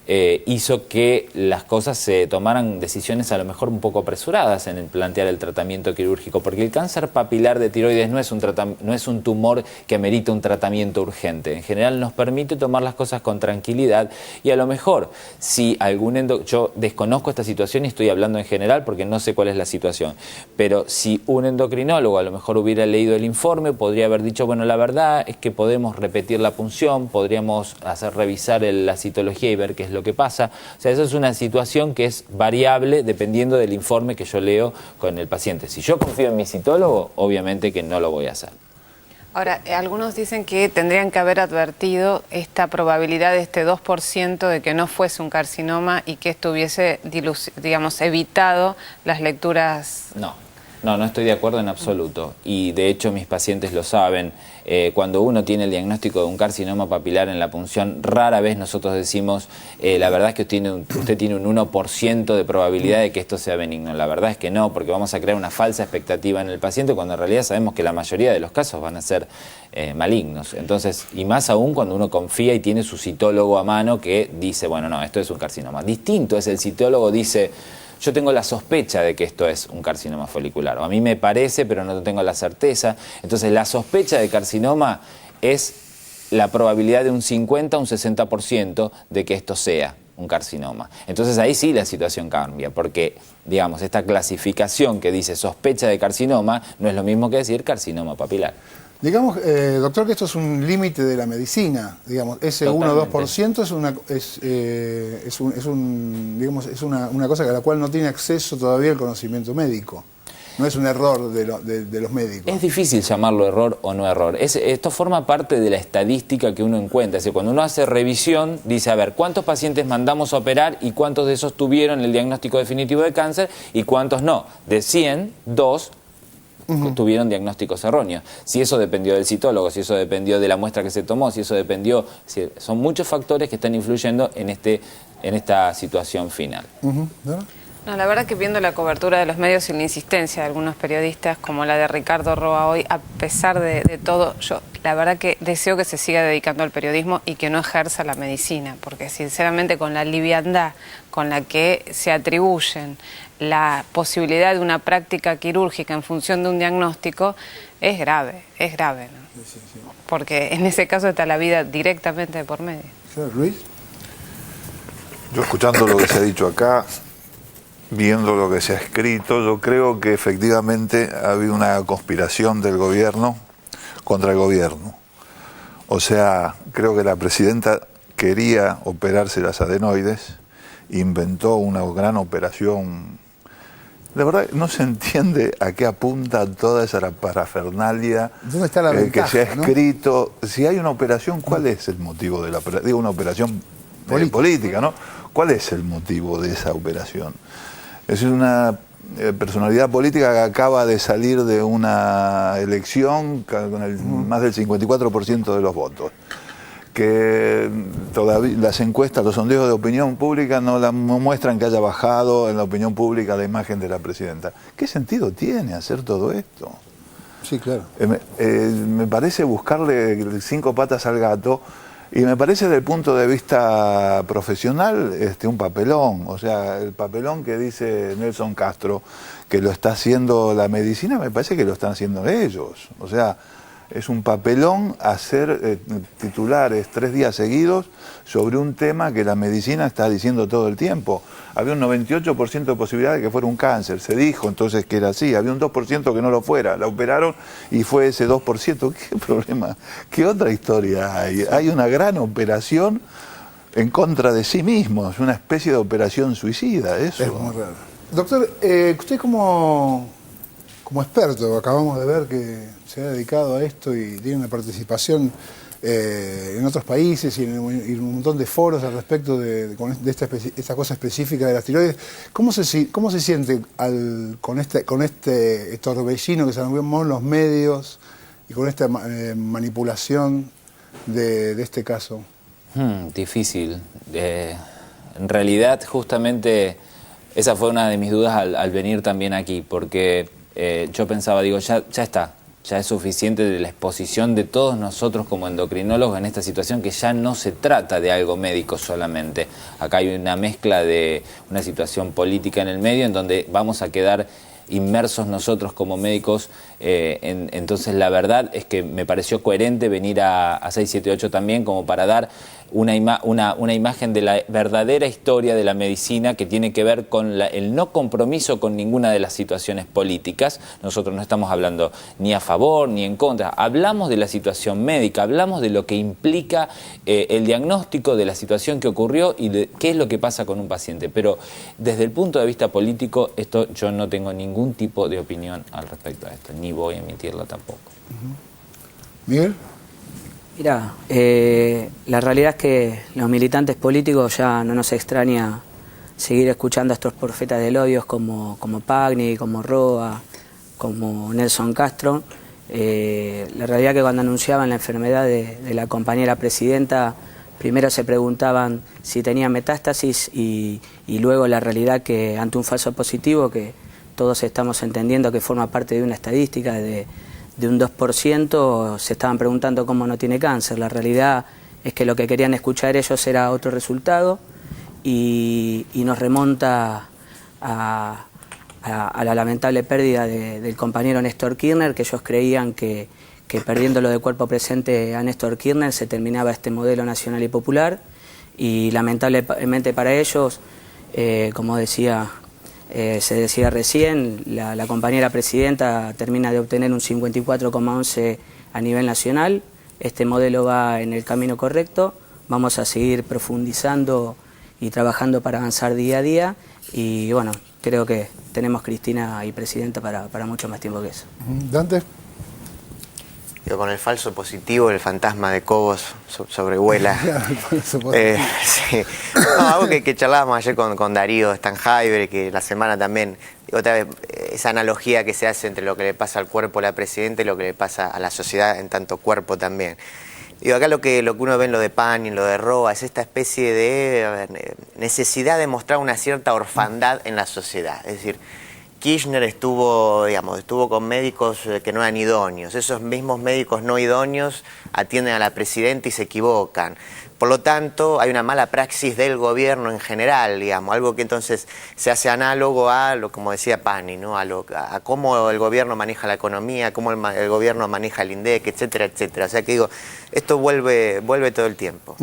[SPEAKER 22] hizo que las cosas se tomaran decisiones a lo mejor un poco apresuradas en el plantear el tratamiento quirúrgico, porque el cáncer papilar de tiroides no es un tumor que amerita un tratamiento urgente. En general nos permite tomar las cosas con tranquilidad y a lo mejor si yo desconozco esta situación y estoy hablando en general porque no sé cuál es la situación, pero si un endocrinólogo a lo mejor hubiera leído el informe, podría haber dicho, bueno, la verdad es que podemos repetir la punción, podríamos revisar la citología y ver qué es lo que pasa. O sea, eso es una situación que es variable dependiendo del informe que yo leo con el paciente. Si yo confío en mi citólogo, obviamente que no lo voy a hacer.
[SPEAKER 7] Ahora, algunos dicen que tendrían que haber advertido esta probabilidad de este 2% de que no fuese un carcinoma y que esto hubiese, digamos, evitado las lecturas.
[SPEAKER 22] No estoy de acuerdo en absoluto. Y de hecho mis pacientes lo saben. Cuando uno tiene el diagnóstico de un carcinoma papilar en la punción, rara vez nosotros decimos, la verdad es que usted tiene un 1% de probabilidad de que esto sea benigno. La verdad es que no, porque vamos a crear una falsa expectativa en el paciente cuando en realidad sabemos que la mayoría de los casos van a ser malignos. Entonces, y más aún cuando uno confía y tiene su citólogo a mano que dice, bueno, no, esto es un carcinoma. Distinto es el citólogo dice, yo tengo la sospecha de que esto es un carcinoma folicular, o a mí me parece, pero no tengo la certeza. Entonces, la sospecha de carcinoma es la probabilidad de un 50 a un 60% de que esto sea un carcinoma. Entonces, ahí sí la situación cambia, porque, digamos, esta clasificación que dice sospecha de carcinoma no es lo mismo que decir carcinoma papilar.
[SPEAKER 11] Digamos, doctor, que esto es un límite de la medicina, digamos, ese 1 o 2% es una cosa a la cual no tiene acceso todavía el conocimiento médico. No es un error de los médicos.
[SPEAKER 22] Es difícil llamarlo error o no error. Esto forma parte de la estadística que uno encuentra. Es decir, cuando uno hace revisión, dice, a ver, ¿cuántos pacientes mandamos a operar y cuántos de esos tuvieron el diagnóstico definitivo de cáncer y cuántos no? De 100, 2 tuvieron diagnósticos erróneos. Si eso dependió del citólogo, si eso dependió de la muestra que se tomó, si eso dependió... son muchos factores que están influyendo en esta situación final.
[SPEAKER 7] No, la verdad que viendo la cobertura de los medios y la insistencia de algunos periodistas, como la de Ricardo Roa hoy, a pesar de todo, yo la verdad que deseo que se siga dedicando al periodismo y que no ejerza la medicina, porque sinceramente con la liviandad con la que se atribuyen la posibilidad de una práctica quirúrgica en función de un diagnóstico, es grave, ¿no? Sí. Porque en ese caso está la vida directamente de por medio.
[SPEAKER 11] Luis.
[SPEAKER 9] Yo escuchando lo que se ha dicho acá, viendo lo que se ha escrito, yo creo que efectivamente ha habido una conspiración del gobierno contra el gobierno. O sea, creo que la presidenta quería operarse las adenoides, inventó una gran operación. De verdad, no se entiende a qué apunta toda esa parafernalia.
[SPEAKER 11] ¿Dónde está la ventaja,
[SPEAKER 9] que se ha escrito? ¿No? Si hay una operación, ¿cuál es el motivo de la operación? Digo, una operación política, ¿no? ¿Cuál es el motivo de esa operación? Es una personalidad política que acaba de salir de una elección con más del 54% de los votos. Que todavía las encuestas, los sondeos de opinión pública no muestran que haya bajado en la opinión pública la imagen de la presidenta. ¿Qué sentido tiene hacer todo esto?
[SPEAKER 11] Sí, claro.
[SPEAKER 9] Me parece buscarle 5 patas al gato y me parece desde el punto de vista profesional un papelón. O sea, el papelón que dice Nelson Castro que lo está haciendo la medicina, me parece que lo están haciendo ellos. O sea, es un papelón hacer titulares 3 días seguidos sobre un tema que la medicina está diciendo todo el tiempo. Había un 98% de posibilidad de que fuera un cáncer, se dijo entonces que era así. Había un 2% que no lo fuera, la operaron y fue ese 2%. ¿Qué problema? ¿Qué otra historia hay? Hay una gran operación en contra de sí mismo, es una especie de operación suicida, eso.
[SPEAKER 11] Es muy raro. Doctor, usted como experto, acabamos de ver que se ha dedicado a esto y tiene una participación en otros países y en un montón de foros al respecto de esta cosa específica de las tiroides. ¿Cómo se siente con este torbellino que se armó en los medios y con esta manipulación de este caso?
[SPEAKER 22] Difícil. En realidad, justamente, esa fue una de mis dudas al venir también aquí, porque yo pensaba, digo, ya está. Ya es suficiente de la exposición de todos nosotros como endocrinólogos en esta situación, que ya no se trata de algo médico solamente. Acá hay una mezcla de una situación política en el medio en donde vamos a quedar inmersos nosotros como médicos. Entonces la verdad es que me pareció coherente venir a 678 también como para dar una imagen de la verdadera historia de la medicina, que tiene que ver con el no compromiso con ninguna de las situaciones políticas. Nosotros no estamos hablando ni a favor ni en contra, hablamos de la situación médica, hablamos de lo que implica el diagnóstico de la situación que ocurrió y de qué es lo que pasa con un paciente. Pero desde el punto de vista político, esto yo no tengo ningún tipo de opinión al respecto a esto, ni voy a emitirla tampoco.
[SPEAKER 11] Miguel.
[SPEAKER 8] Mira, la realidad es que los militantes políticos ya no nos extraña seguir escuchando a estos profetas del odio como Pagni, como Roa, como Nelson Castro. La realidad es que cuando anunciaban la enfermedad de la compañera presidenta, primero se preguntaban si tenía metástasis y luego la realidad que ante un falso positivo, que todos estamos entendiendo que forma parte de una estadística de un 2%, se estaban preguntando cómo no tiene cáncer. La realidad es que lo que querían escuchar ellos era otro resultado y nos remonta a la lamentable pérdida del compañero Néstor Kirchner, que ellos creían que perdiéndolo de cuerpo presente a Néstor Kirchner se terminaba este modelo nacional y popular, y lamentablemente para ellos, como se decía recién, la compañera presidenta termina de obtener un 54,11 a nivel nacional. Este modelo va en el camino correcto, vamos a seguir profundizando y trabajando para avanzar día a día, y bueno, creo que tenemos Cristina y presidenta para mucho más tiempo que eso.
[SPEAKER 11] Dante.
[SPEAKER 13] Con el falso positivo, el fantasma de Cobos sobrevuela. Sí. No, algo que charlábamos ayer con Darío Stanheiber, que la semana también, otra vez, esa analogía que se hace entre lo que le pasa al cuerpo a la presidenta y lo que le pasa a la sociedad en tanto cuerpo también. Digo, acá lo que uno ve en lo de Pani, en lo de Roa, es esta especie de necesidad de mostrar una cierta orfandad en la sociedad. Es decir, Kirchner estuvo con médicos que no eran idóneos. Esos mismos médicos no idóneos atienden a la presidenta y se equivocan. Por lo tanto, hay una mala praxis del gobierno en general, algo que entonces se hace análogo a lo, como decía Pani, ¿no? a cómo el gobierno maneja la economía, cómo el gobierno maneja el INDEC, etcétera, etcétera. O sea que digo, esto vuelve todo el tiempo.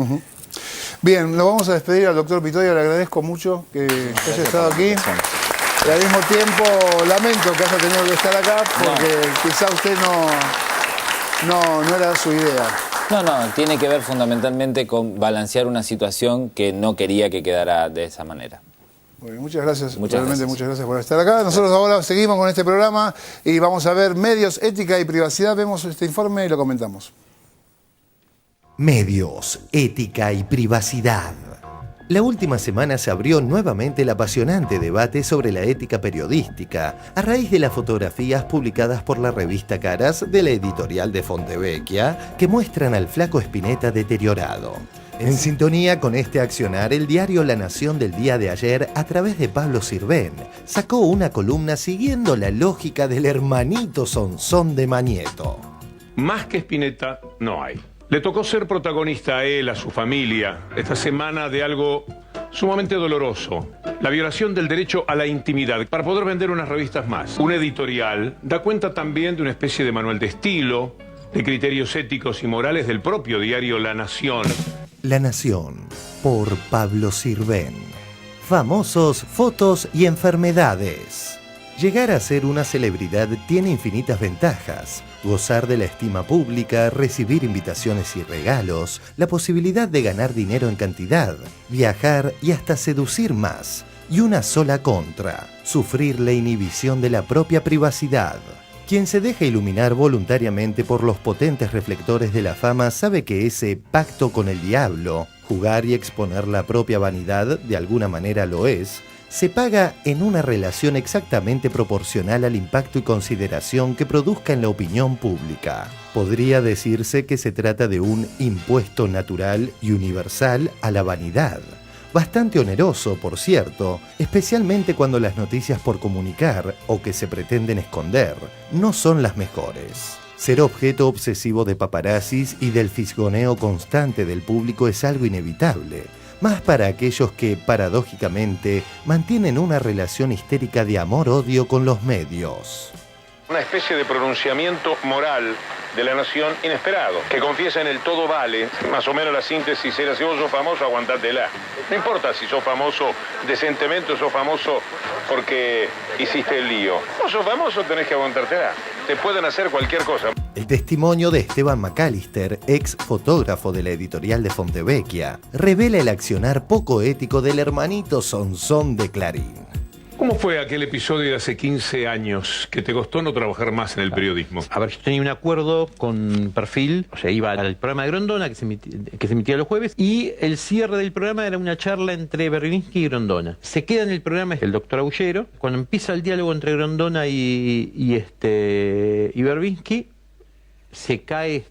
[SPEAKER 11] Bien, lo vamos a despedir al doctor Pitoia, le agradezco mucho que haya estado aquí. Y al mismo tiempo lamento que haya tenido que estar acá, porque quizá usted no era su idea.
[SPEAKER 22] No, tiene que ver fundamentalmente con balancear una situación que no quería que quedara de esa manera.
[SPEAKER 11] Bueno, muchas gracias, muchas gracias por estar acá. Nosotros ahora seguimos con este programa y vamos a ver medios, ética y privacidad. Vemos este informe y lo comentamos.
[SPEAKER 1] Medios, ética y privacidad. La última semana se abrió nuevamente el apasionante debate sobre la ética periodística a raíz de las fotografías publicadas por la revista Caras de la editorial de Fontevecchia que muestran al flaco Spinetta deteriorado. En sintonía con este accionar, el diario La Nación del día de ayer, a través de Pablo Sirven, sacó una columna siguiendo la lógica del hermanito Sonsón de Mañeto.
[SPEAKER 6] Más que Spinetta no hay. Le tocó ser protagonista a él, a su familia, esta semana de algo sumamente doloroso. La violación del derecho a la intimidad para poder vender unas revistas más. Un editorial da cuenta también de una especie de manual de estilo, de criterios éticos y morales del propio diario La Nación.
[SPEAKER 1] La Nación, por Pablo Sirven. Famosos, fotos y enfermedades. Llegar a ser una celebridad tiene infinitas ventajas. Gozar de la estima pública, recibir invitaciones y regalos, la posibilidad de ganar dinero en cantidad, viajar y hasta seducir más. Y una sola contra, sufrir la inhibición de la propia privacidad. Quien se deja iluminar voluntariamente por los potentes reflectores de la fama sabe que ese pacto con el diablo, jugar y exponer la propia vanidad, de alguna manera lo es, se paga en una relación exactamente proporcional al impacto y consideración que produzca en la opinión pública. Podría decirse que se trata de un impuesto natural y universal a la vanidad. Bastante oneroso, por cierto, especialmente cuando las noticias por comunicar o que se pretenden esconder no son las mejores. Ser objeto obsesivo de paparazzis y del fisgoneo constante del público es algo inevitable, más para aquellos que, paradójicamente, mantienen una relación histérica de amor-odio con los medios.
[SPEAKER 6] Una especie de pronunciamiento moral de la nación inesperado, que confiesa en el todo vale, más o menos la síntesis era: si vos sos famoso, aguantátela. No importa si sos famoso decentemente o sos famoso porque hiciste el lío. Vos sos famoso, tenés que aguantártela. Te pueden hacer cualquier cosa.
[SPEAKER 1] El testimonio de Esteban McAllister, ex fotógrafo de la editorial de Fontevecchia, revela el accionar poco ético del hermanito Sonsón de Clarín.
[SPEAKER 6] ¿Cómo fue aquel episodio de hace 15 años que te costó no trabajar más en el periodismo?
[SPEAKER 12] A ver, yo tenía un acuerdo con Perfil, o sea, iba al programa de Grondona que se emitía los jueves, y el cierre del programa era una charla entre Berbinsky y Grondona. Se queda en el programa el doctor Aullero. Cuando empieza el diálogo entre Grondona y Berbinsky, se cae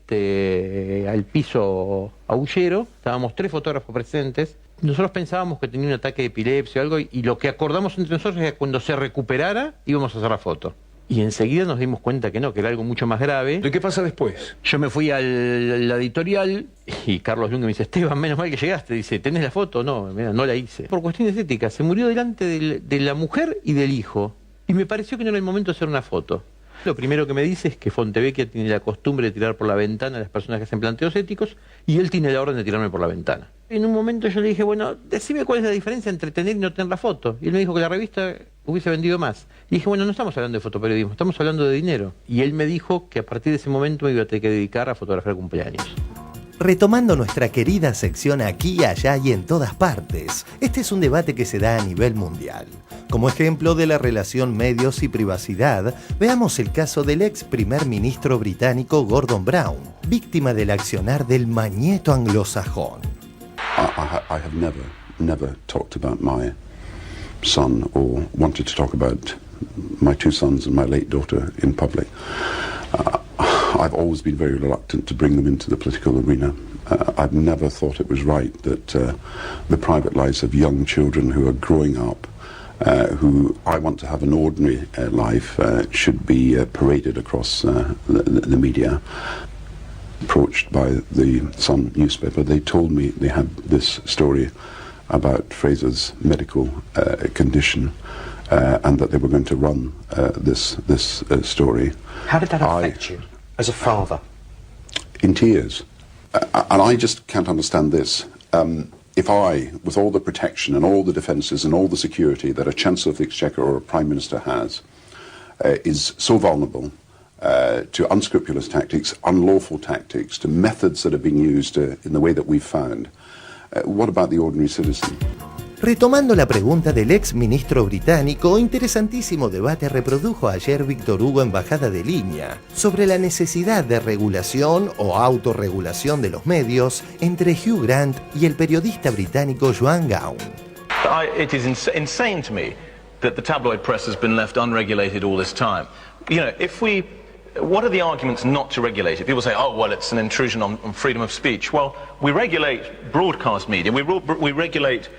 [SPEAKER 12] al piso Aullero. Estábamos 3 fotógrafos presentes. Nosotros pensábamos que tenía un ataque de epilepsia o algo, y lo que acordamos entre nosotros es que cuando se recuperara íbamos a hacer la foto. Y enseguida nos dimos cuenta que no, que era algo mucho más grave.
[SPEAKER 6] ¿Y qué pasa después?
[SPEAKER 12] Yo me fui a la editorial y Carlos Lunge me dice: Esteban, menos mal que llegaste. Dice: ¿tenés la foto? No, mira, no la hice. Por cuestiones éticas, se murió delante de la mujer y del hijo. Y me pareció que no era el momento de hacer una foto. Lo primero que me dice es que Fontevecchia tiene la costumbre de tirar por la ventana a las personas que hacen planteos éticos, y él tiene la orden de tirarme por la ventana. En un momento yo le dije: bueno, decime cuál es la diferencia entre tener y no tener la foto. Y él me dijo que la revista hubiese vendido más. Y dije: bueno, no estamos hablando de fotoperiodismo, estamos hablando de dinero. Y él me dijo que a partir de ese momento me iba a tener que dedicar a fotografiar cumpleaños.
[SPEAKER 1] Retomando nuestra querida sección Aquí, Allá y en Todas Partes, este es un debate que se da a nivel mundial. Como ejemplo de la relación medios y privacidad, veamos el caso del ex primer ministro británico Gordon Brown, víctima del accionar del mañeto anglosajón.
[SPEAKER 17] I have never talked about my son or wanted to talk about my 2 sons and my late daughter in public. I've always been very reluctant to bring them into the political arena. I've never thought it was right that the private lives of young children who are growing up, who I want to have an ordinary life, should be paraded across the media. Approached by the Sun newspaper, they told me they had this story about Fraser's medical condition, and that they were going to run this story.
[SPEAKER 23] How did that affect you as a father?
[SPEAKER 17] In tears. And I just can't understand this. If I, with all the protection and all the defences and all the security that a Chancellor of the Exchequer or a Prime Minister has, is so vulnerable to unscrupulous tactics, unlawful tactics, to methods that are being used in the way that we've found, what about the ordinary citizen?
[SPEAKER 1] Retomando la pregunta del ex ministro británico, interesantísimo debate reprodujo ayer Víctor Hugo en Bajada de Línea sobre la necesidad de regulación o autorregulación de los medios entre Hugh Grant y el periodista británico Joan Gown.
[SPEAKER 24] It is insane to me that the tabloid press has been left unregulated all this time. You know, what are the arguments not to regulate it? People say, oh, well, it's an intrusion on freedom of speech. Well, we regulate broadcast media. We regulate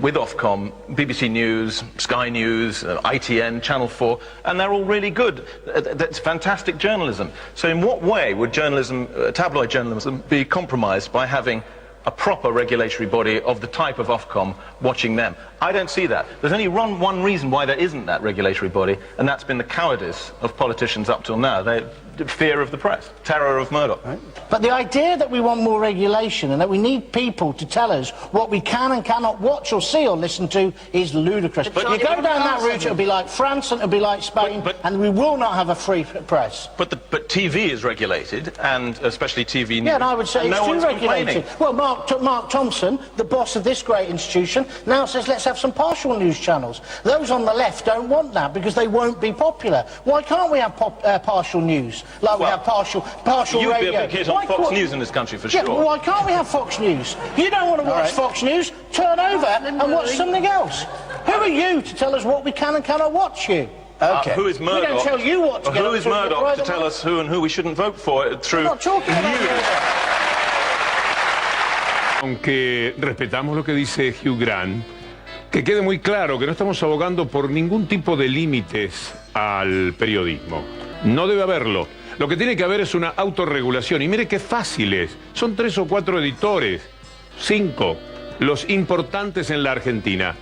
[SPEAKER 24] with Ofcom, BBC News, Sky News, ITN, Channel 4, and they're all really good. That's fantastic journalism. So in what way would journalism, tabloid journalism, be compromised by having a proper regulatory body of the type of Ofcom watching them? I don't see that. There's only one reason why there isn't that regulatory body, and that's been the cowardice of politicians up till now. Fear of the press, terror of Murdoch. Right?
[SPEAKER 25] But the idea that we want more regulation and that we need people to tell us what we can and cannot watch or see or listen to is ludicrous. But you go down that route, it'll be like France and it'll be like Spain, and we will not have a free press.
[SPEAKER 24] But TV is regulated, and especially TV news.
[SPEAKER 25] Yeah, and I would say it's
[SPEAKER 24] no
[SPEAKER 25] too regulated. Well, Mark Thompson, the boss of this great institution, now says let's have some partial news channels. Those on the left don't want that because they won't be popular. Why can't we have partial news? Like we have partial
[SPEAKER 24] you'd
[SPEAKER 25] radio.
[SPEAKER 24] You'd be a big hit on Fox News in this country for sure.
[SPEAKER 25] Yeah, but why can't we have Fox News? You don't want to watch Fox News? Turn over and watch something else. Who are you to tell us what we can and cannot watch you?
[SPEAKER 24] Okay. Who is Murdoch?
[SPEAKER 25] We don't tell you what to get.
[SPEAKER 24] Who is Murdoch to tell us who and who we shouldn't vote for through?
[SPEAKER 25] I'm not talking about
[SPEAKER 6] Aunque respetamos lo que dice Hugh Grant, que quede muy claro que no estamos abogando por ningún tipo de límites al periodismo. No debe haberlo. Lo que tiene que haber es una autorregulación. Y mire qué fácil es. Son 3 o 4 editores, 5, los importantes en la Argentina.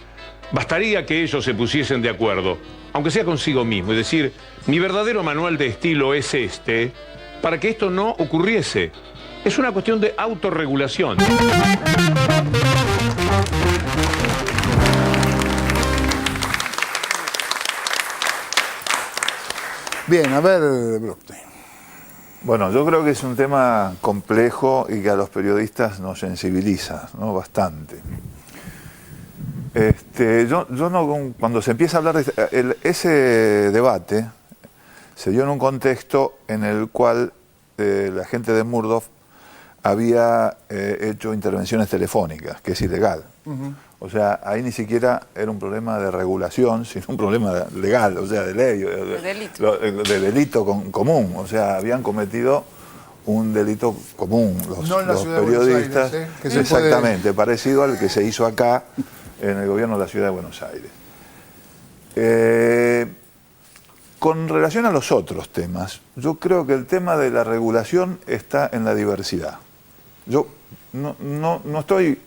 [SPEAKER 6] Bastaría que ellos se pusiesen de acuerdo, aunque sea consigo mismo, y decir, mi verdadero manual de estilo es este, para que esto no ocurriese. Es una cuestión de autorregulación.
[SPEAKER 11] Bien, a ver, Bruckner.
[SPEAKER 9] Bueno, yo creo que es un tema complejo y que a los periodistas nos sensibiliza, ¿no? Bastante. Yo no, cuando se empieza a hablar de ese debate, se dio en un contexto en el cual la gente de Murdoch había hecho intervenciones telefónicas, que es ilegal. O sea, ahí ni siquiera era un problema de regulación, sino un problema legal, o sea, de ley, de delito común. O sea, habían cometido un delito común los periodistas.
[SPEAKER 11] Aires, que
[SPEAKER 9] exactamente, parecido al que se hizo acá en el gobierno de la ciudad de Buenos Aires. Con relación a los otros temas, yo creo que el tema de la regulación está en la diversidad. Yo no estoy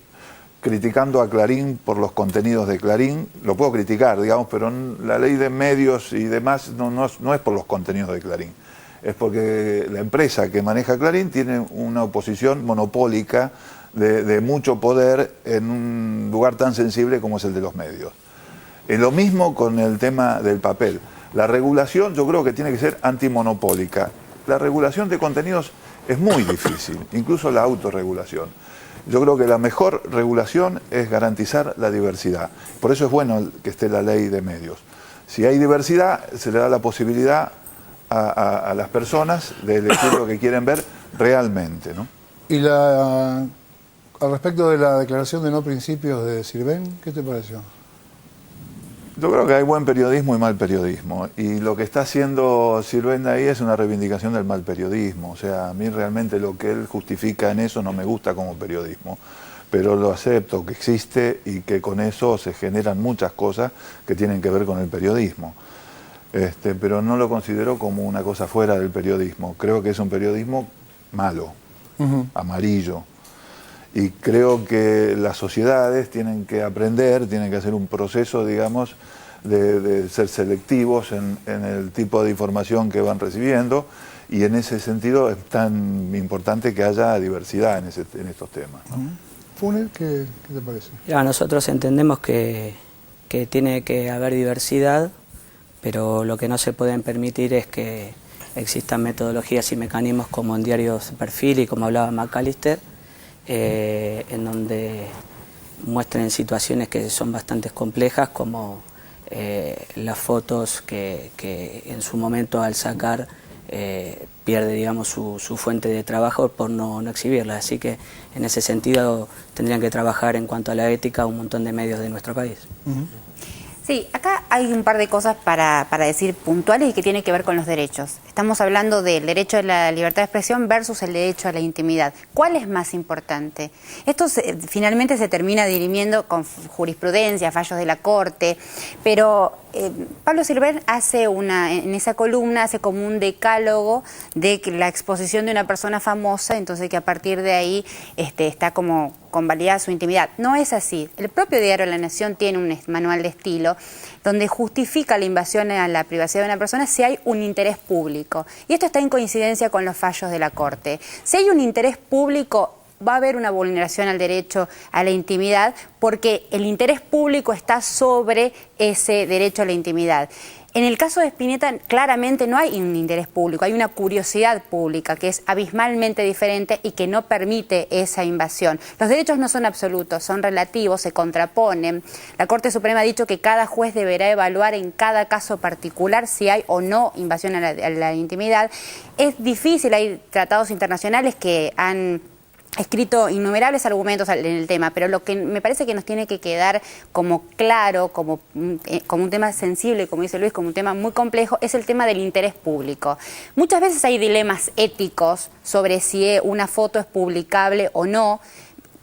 [SPEAKER 9] criticando a Clarín por los contenidos de Clarín, lo puedo criticar, digamos, pero la ley de medios y demás no es por los contenidos de Clarín, es porque la empresa que maneja Clarín tiene una oposición monopólica de mucho poder en un lugar tan sensible como es el de los medios. Es lo mismo con el tema del papel. La regulación yo creo que tiene que ser antimonopólica. La regulación de contenidos es muy difícil, incluso la autorregulación. Yo creo que la mejor regulación es garantizar la diversidad. Por eso es bueno que esté la ley de medios. Si hay diversidad, se le da la posibilidad a las personas de elegir lo que quieren ver realmente, ¿no?
[SPEAKER 11] Y al respecto de la declaración de no principios de Sirven, ¿qué te pareció?
[SPEAKER 9] Yo creo que hay buen periodismo y mal periodismo, y lo que está haciendo Sirven ahí es una reivindicación del mal periodismo. O sea, a mí realmente lo que él justifica en eso no me gusta como periodismo, pero lo acepto que existe y que con eso se generan muchas cosas que tienen que ver con el periodismo. Pero no lo considero como una cosa fuera del periodismo. Creo que es un periodismo malo, amarillo. Y creo que las sociedades tienen que aprender, tienen que hacer un proceso, digamos, de ser selectivos en el tipo de información que van recibiendo, y en ese sentido es tan importante que haya diversidad en estos temas, ¿no?
[SPEAKER 11] Funes, ¿qué te parece?
[SPEAKER 8] Ya, nosotros entendemos que tiene que haber diversidad, pero lo que no se pueden permitir es que existan metodologías y mecanismos como en diarios de perfil y como hablaba McAllister, en donde muestren situaciones que son bastante complejas, como las fotos que en su momento al sacar pierde, digamos, su fuente de trabajo por no exhibirla. Así que en ese sentido tendrían que trabajar en cuanto a la ética un montón de medios de nuestro país.
[SPEAKER 10] Sí, acá hay un par de cosas para decir puntuales y que tienen que ver con los derechos. Estamos hablando del derecho a la libertad de expresión versus el derecho a la intimidad. ¿Cuál es más importante? Esto finalmente se termina dirimiendo con jurisprudencia, fallos de la Corte, pero Pablo Sirven hace en esa columna hace como un decálogo de la exposición de una persona famosa, entonces que a partir de ahí está como convalidada su intimidad. No es así. El propio diario La Nación tiene un manual de estilo donde justifica la invasión a la privacidad de una persona si hay un interés público. Y esto está en coincidencia con los fallos de la Corte. Si hay un interés público, va a haber una vulneración al derecho a la intimidad porque el interés público está sobre ese derecho a la intimidad. En el caso de Spinetta claramente no hay un interés público, hay una curiosidad pública que es abismalmente diferente y que no permite esa invasión. Los derechos no son absolutos, son relativos, se contraponen. La Corte Suprema ha dicho que cada juez deberá evaluar en cada caso particular si hay o no invasión a la intimidad. Es difícil, hay tratados internacionales que han escrito innumerables argumentos en el tema, pero lo que me parece que nos tiene que quedar como claro, como un tema sensible, como dice Luis, como un tema muy complejo, es el tema del interés público. Muchas veces hay dilemas éticos sobre si una foto es publicable o no.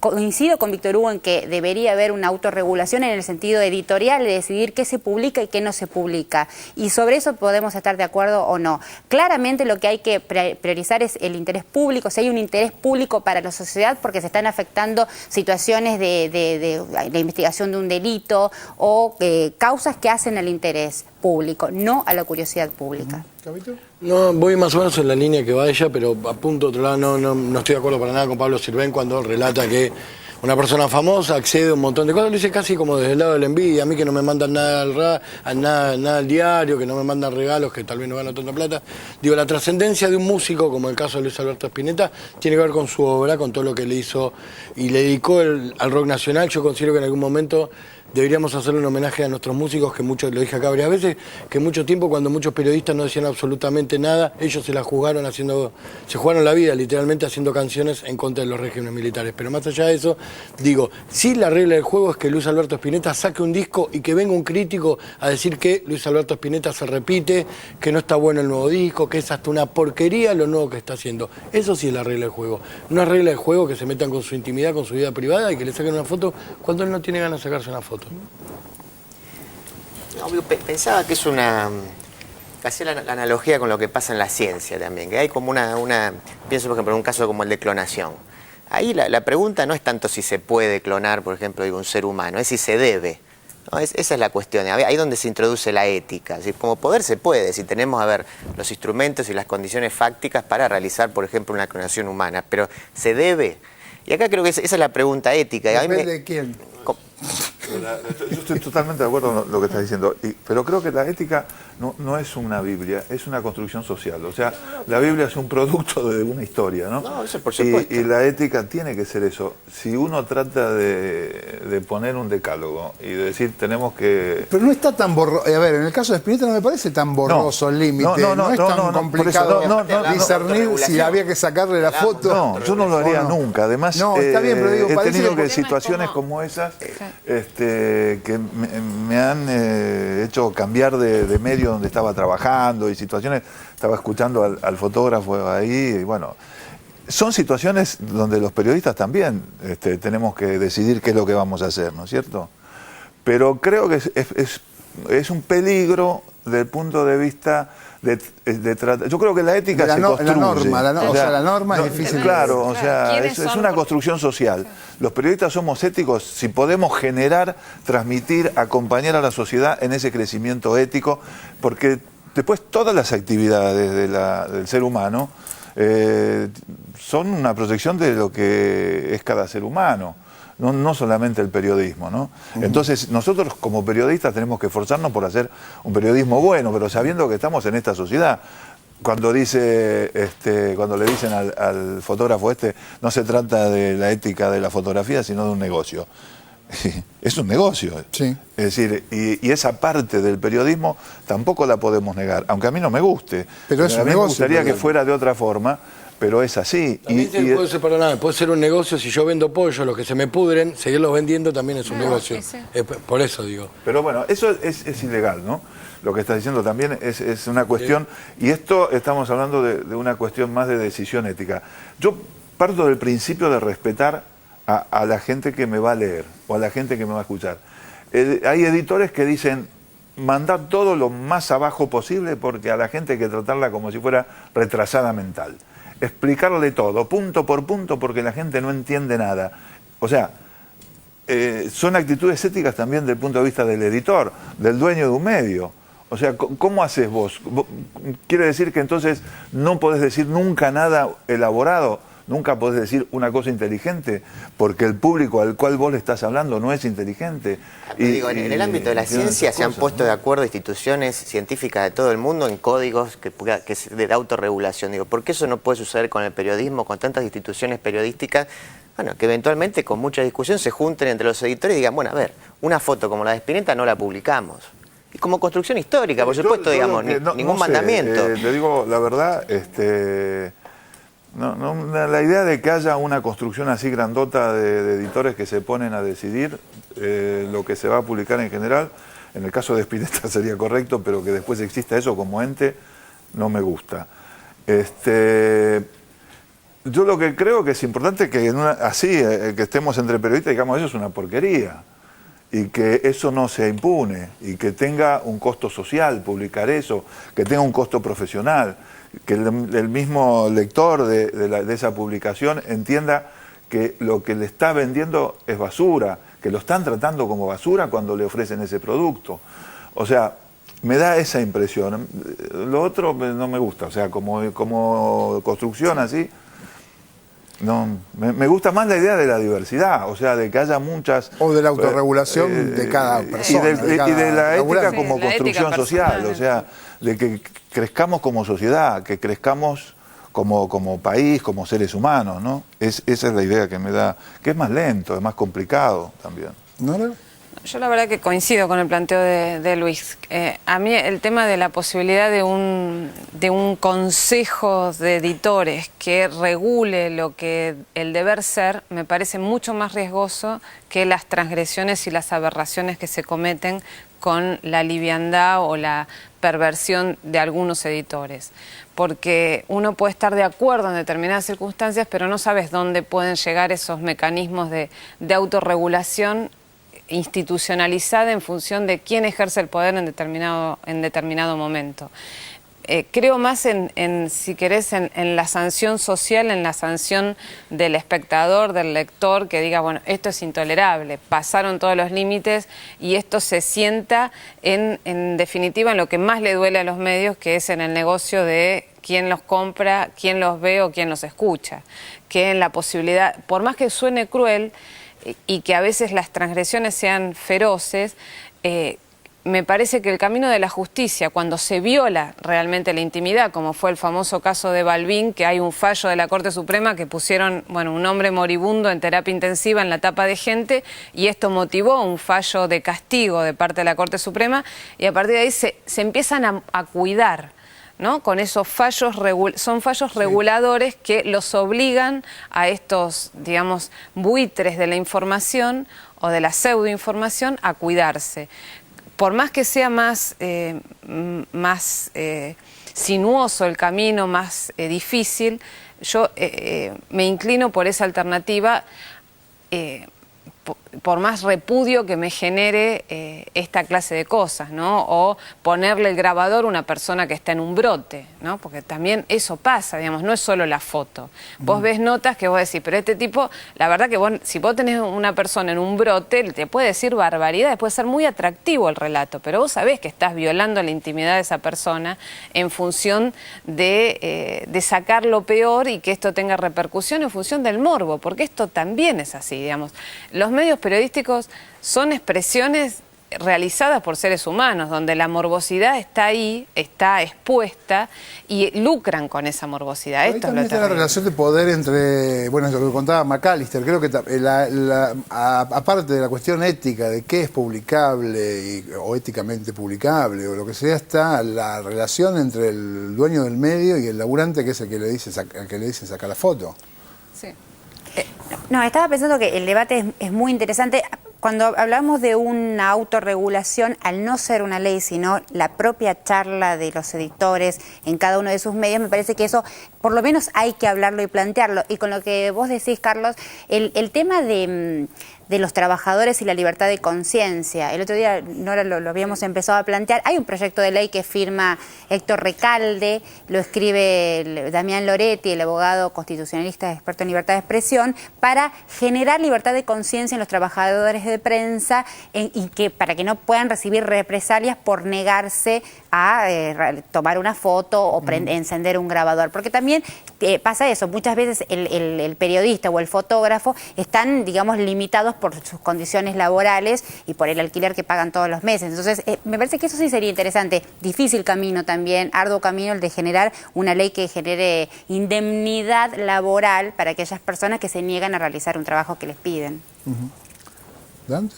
[SPEAKER 10] Coincido con Víctor Hugo en que debería haber una autorregulación en el sentido editorial de decidir qué se publica y qué no se publica. Y sobre eso podemos estar de acuerdo o no. Claramente lo que hay que priorizar es el interés público, si hay un interés público para la sociedad porque se están afectando situaciones de la investigación de un delito o causas que hacen al interés público, no a la curiosidad pública.
[SPEAKER 2] No, voy más o menos en la línea que va ella, pero apunto a otro lado, no estoy de acuerdo para nada con Pablo Sirven cuando relata que una persona famosa accede a un montón de cosas, lo dice casi como desde el lado de la envidia, a mí que no me mandan nada al diario, que no me mandan regalos, que tal vez no gano tanta plata. Digo, la trascendencia de un músico, como el caso de Luis Alberto Spinetta, tiene que ver con su obra, con todo lo que le hizo y le dedicó al rock nacional. Yo considero que en algún momento deberíamos hacerle un homenaje a nuestros músicos, que muchos, lo dije acá varias veces, que mucho tiempo cuando muchos periodistas no decían absolutamente nada, ellos se la jugaron se jugaron la vida literalmente haciendo canciones en contra de los regímenes militares. Pero más allá de eso, digo, sí, la regla del juego es que Luis Alberto Spinetta saque un disco y que venga un crítico a decir que Luis Alberto Spinetta se repite, que no está bueno el nuevo disco, que es hasta una porquería lo nuevo que está haciendo. Eso sí es la regla del juego. No es regla del juego que se metan con su intimidad, con su vida privada y que le saquen una foto cuando él no tiene ganas de sacarse una foto.
[SPEAKER 13] No, pensaba que es casi la analogía con lo que pasa en la ciencia también, que hay como pienso por ejemplo en un caso como el de clonación. Ahí la pregunta no es tanto si se puede clonar, por ejemplo, un ser humano, es si se debe. ¿No? Esa es la cuestión, ahí donde se introduce la ética. Es decir, como poder se puede, si tenemos los instrumentos y las condiciones fácticas para realizar, por ejemplo, una clonación humana, pero ¿se debe? Y acá creo que esa es la pregunta ética.
[SPEAKER 11] Depende de quién.
[SPEAKER 9] Yo estoy totalmente de acuerdo con lo que estás diciendo, pero creo que la ética no es una Biblia, es una construcción social. O sea, la Biblia es un producto de una historia, ¿no?
[SPEAKER 13] No, eso por supuesto.
[SPEAKER 9] Y la ética tiene que ser eso. Si uno trata de poner un decálogo y de decir tenemos que...
[SPEAKER 11] Pero no está tan borroso. A ver, en el caso de Spinetta no me parece tan borroso el límite. No es tan complicado discernir si había que sacarle la foto.
[SPEAKER 9] No, yo no lo haría nunca. Además,
[SPEAKER 11] está bien, pero digo,
[SPEAKER 9] he tenido que situaciones como esas que me han hecho cambiar de medio donde estaba trabajando y situaciones, estaba escuchando al fotógrafo ahí y bueno, son situaciones donde los periodistas también tenemos que decidir qué es lo que vamos a hacer, ¿no es cierto? Pero creo que es un peligro desde el punto de vista de tratar. Yo creo que la ética se construye.
[SPEAKER 11] La norma es difícil.
[SPEAKER 9] Claro, o sea, es una construcción social. Los periodistas somos éticos si podemos generar, transmitir, acompañar a la sociedad en ese crecimiento ético, porque después todas las actividades del ser humano son una proyección de lo que es cada ser humano. No solamente el periodismo, ¿no? Entonces, nosotros como periodistas tenemos que esforzarnos por hacer un periodismo bueno, pero sabiendo que estamos en esta sociedad. Cuando le dicen al fotógrafo no se trata de la ética de la fotografía, sino de un negocio. Es un negocio.
[SPEAKER 11] Sí.
[SPEAKER 9] Es decir, y esa parte del periodismo tampoco la podemos negar, aunque a mí no me guste.
[SPEAKER 11] Pero es un negocio.
[SPEAKER 9] Me gustaría que fuera de otra forma. Pero es así.
[SPEAKER 2] Puede ser un negocio, si yo vendo pollo, los que se me pudren, seguirlos vendiendo también es un negocio. Por eso digo.
[SPEAKER 9] Pero bueno, eso es ilegal, ¿no? Lo que estás diciendo también es una cuestión, y esto estamos hablando de una cuestión más de decisión ética. Yo parto del principio de respetar a la gente que me va a leer, o a la gente que me va a escuchar. Hay editores que dicen, mandar todo lo más abajo posible, porque a la gente hay que tratarla como si fuera retrasada mental. Explicarle todo, punto por punto, porque la gente no entiende nada. O sea, son actitudes éticas también desde el punto de vista del editor, del dueño de un medio. O sea, ¿cómo haces vos? ¿Quiere decir que entonces no podés decir nunca nada elaborado? Nunca podés decir una cosa inteligente, porque el público al cual vos le estás hablando no es inteligente.
[SPEAKER 13] En el ámbito de la ciencia se han puesto de acuerdo instituciones científicas de todo el mundo en códigos de autorregulación. ¿Por qué eso no puede suceder con el periodismo, con tantas instituciones periodísticas? Bueno, que eventualmente con mucha discusión se junten entre los editores y digan, bueno, a ver, una foto como la de Spinetta no la publicamos. Y como construcción histórica, por supuesto, ningún mandamiento.
[SPEAKER 9] Te digo la verdad, la idea de que haya una construcción así grandota de editores que se ponen a decidir lo que se va a publicar en general, en el caso de Spinetta sería correcto, pero que después exista eso como ente, no me gusta. Yo lo que creo que es importante que que estemos entre periodistas, digamos, eso es una porquería. Y que eso no se impune, y que tenga un costo social publicar eso, que tenga un costo profesional, que el mismo lector de esa publicación entienda que lo que le está vendiendo es basura, que lo están tratando como basura cuando le ofrecen ese producto. O sea, me da esa impresión. Lo otro no me gusta, o sea, como construcción así. No, me gusta más la idea de la diversidad, o sea, de que haya muchas...
[SPEAKER 11] O de la autorregulación de cada persona.
[SPEAKER 9] Y de la ética como construcción social, o sea, de que crezcamos como sociedad, que crezcamos como país, como seres humanos, ¿no? Esa es la idea que me da, que es más lento, es más complicado también.
[SPEAKER 11] ¿No?
[SPEAKER 7] Yo la verdad que coincido con el planteo de Luis. A mí el tema de la posibilidad de un consejo de editores que regule lo que el deber ser me parece mucho más riesgoso que las transgresiones y las aberraciones que se cometen con la liviandad o la perversión de algunos editores. Porque uno puede estar de acuerdo en determinadas circunstancias, pero no sabes dónde pueden llegar esos mecanismos de autorregulación institucionalizada en función de quién ejerce el poder en determinado momento. Creo más si querés, en la sanción social, en la sanción del espectador, del lector, que diga, bueno, esto es intolerable, pasaron todos los límites y esto se sienta en definitiva en lo que más le duele a los medios, que es en el negocio de quién los compra, quién los ve o quién los escucha. Que en la posibilidad, por más que suene cruel, y que a veces las transgresiones sean feroces, me parece que el camino de la justicia, cuando se viola realmente la intimidad, como fue el famoso caso de Balbín, que hay un fallo de la Corte Suprema que pusieron, bueno, un hombre moribundo en terapia intensiva en la tapa de gente, y esto motivó un fallo de castigo de parte de la Corte Suprema, y a partir de ahí se empiezan a cuidar, ¿no? Con esos fallos, son fallos reguladores que los obligan a estos, digamos, buitres de la información o de la pseudoinformación a cuidarse. Por más que sea más sinuoso el camino, más difícil, yo me inclino por esa alternativa, por más repudio que me genere esta clase de cosas, ¿no? O ponerle el grabador a una persona que está en un brote, ¿no? Porque también eso pasa, digamos, no es solo la foto. Vos ves notas que vos decís, pero este tipo, la verdad que si vos tenés una persona en un brote, te puede decir barbaridades, puede ser muy atractivo el relato, pero vos sabés que estás violando la intimidad de esa persona en función de sacar lo peor y que esto tenga repercusión en función del morbo, porque esto también es así, digamos. Los medios periodísticos son expresiones realizadas por seres humanos, donde la morbosidad está ahí, está expuesta y lucran con esa morbosidad.
[SPEAKER 11] Esto también está la relación de poder entre, bueno, es lo que contaba McAllister, creo que aparte de la cuestión ética de qué es publicable o éticamente publicable o lo que sea, está la relación entre el dueño del medio y el laburante, que es el que le dicen sacar la foto.
[SPEAKER 7] Sí.
[SPEAKER 10] No, estaba pensando que el debate es muy interesante. Cuando hablamos de una autorregulación, al no ser una ley, sino la propia charla de los editores en cada uno de sus medios, me parece que eso, por lo menos hay que hablarlo y plantearlo. Y con lo que vos decís, Carlos, el tema de los trabajadores y la libertad de conciencia. El otro día, Nora, lo habíamos empezado a plantear. Hay un proyecto de ley que firma Héctor Recalde, lo escribe Damián Loretti, el abogado constitucionalista experto en libertad de expresión, para generar libertad de conciencia en los trabajadores de prensa y que para que no puedan recibir represalias por negarse a tomar una foto o encender un grabador. Porque también pasa eso, muchas veces el periodista o el fotógrafo están, digamos, limitados por sus condiciones laborales y por el alquiler que pagan todos los meses. Entonces, me parece que eso sí sería interesante. Difícil camino también, arduo camino el de generar una ley que genere indemnidad laboral para aquellas personas que se niegan a realizar un trabajo que les piden.
[SPEAKER 11] ¿Dante?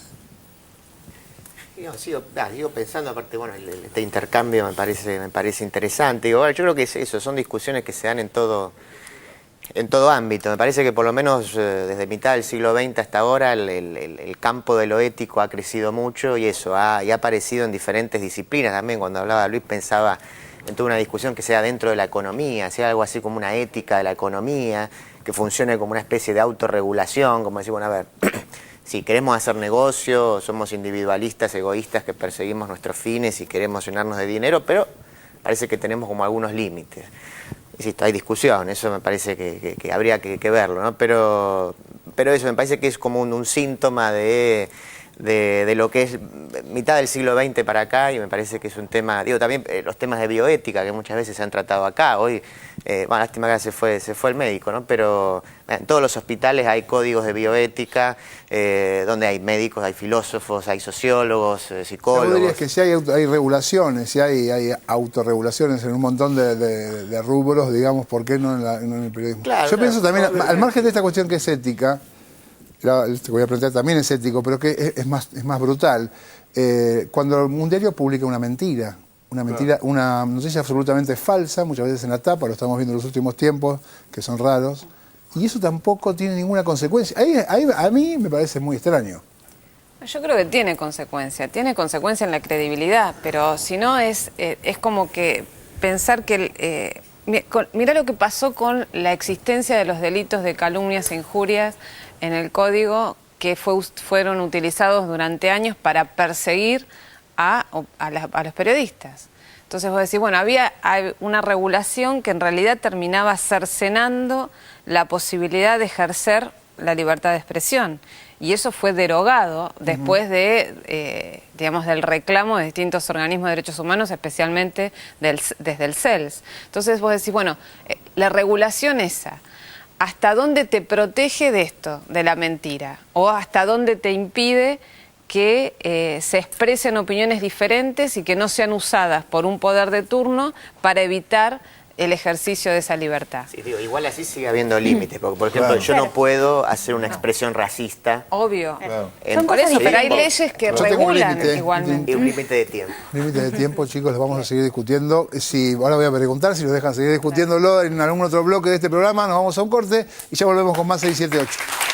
[SPEAKER 13] Sigo pensando, aparte, bueno, este intercambio me parece interesante. Digo, yo creo que es eso, son discusiones que se dan en todo ámbito. Me parece que por lo menos desde mitad del siglo XX hasta ahora el campo de lo ético ha crecido mucho y eso ha aparecido en diferentes disciplinas también. Cuando hablaba Luis pensaba en toda una discusión que sea dentro de la economía, sea algo así como una ética de la economía, que funcione como una especie de autorregulación, como decir, bueno, a ver, si queremos hacer negocio, somos individualistas, egoístas, que perseguimos nuestros fines y queremos llenarnos de dinero, pero parece que tenemos como algunos límites. Insisto, hay discusión, eso me parece que habría que verlo, ¿no? Pero eso me parece que es como un síntoma de lo que es mitad del siglo XX para acá, y me parece que es un tema, digo, también los temas de bioética que muchas veces se han tratado acá. Hoy, bueno, lástima que se fue el médico, ¿no? Pero en todos los hospitales hay códigos de bioética, donde hay médicos, hay filósofos, hay sociólogos, psicólogos.
[SPEAKER 11] Yo diría que si hay regulaciones, si hay autorregulaciones en un montón de rubros, digamos, ¿por qué no en el periodismo?
[SPEAKER 13] Claro,
[SPEAKER 11] Yo pienso también, al margen de esta cuestión que es ética, te voy a plantear también es ético, pero que es más brutal. Cuando un diario publica una mentira, una noticia absolutamente falsa, muchas veces en la tapa, lo estamos viendo en los últimos tiempos, que son raros, y eso tampoco tiene ninguna consecuencia. A mí me parece muy extraño.
[SPEAKER 7] Yo creo que tiene consecuencia en la credibilidad, pero si no es como que pensar que... Mirá lo que pasó con la existencia de los delitos de calumnias e injurias en el Código, que fueron utilizados durante años para perseguir a los periodistas. Entonces vos decís, bueno, había una regulación que en realidad terminaba cercenando la posibilidad de ejercer la libertad de expresión. Y eso fue derogado después de, digamos, del reclamo de distintos organismos de derechos humanos, especialmente desde el CELS. Entonces vos decís, bueno, la regulación esa, ¿hasta dónde te protege de esto, de la mentira? ¿O hasta dónde te impide que se expresen opiniones diferentes y que no sean usadas por un poder de turno para evitar el ejercicio de esa libertad?
[SPEAKER 13] Sí, digo, igual así sigue habiendo límites, porque por ejemplo yo no puedo hacer una expresión racista.
[SPEAKER 7] Obvio.
[SPEAKER 11] Claro.
[SPEAKER 7] Por eso, pero hay leyes que regulan igualmente.
[SPEAKER 13] Y un límite de tiempo.
[SPEAKER 11] Límite de tiempo, chicos, los vamos a seguir discutiendo. Ahora voy a preguntar si nos dejan seguir discutiéndolo en algún otro bloque de este programa. Nos vamos a un corte y ya volvemos con más 678.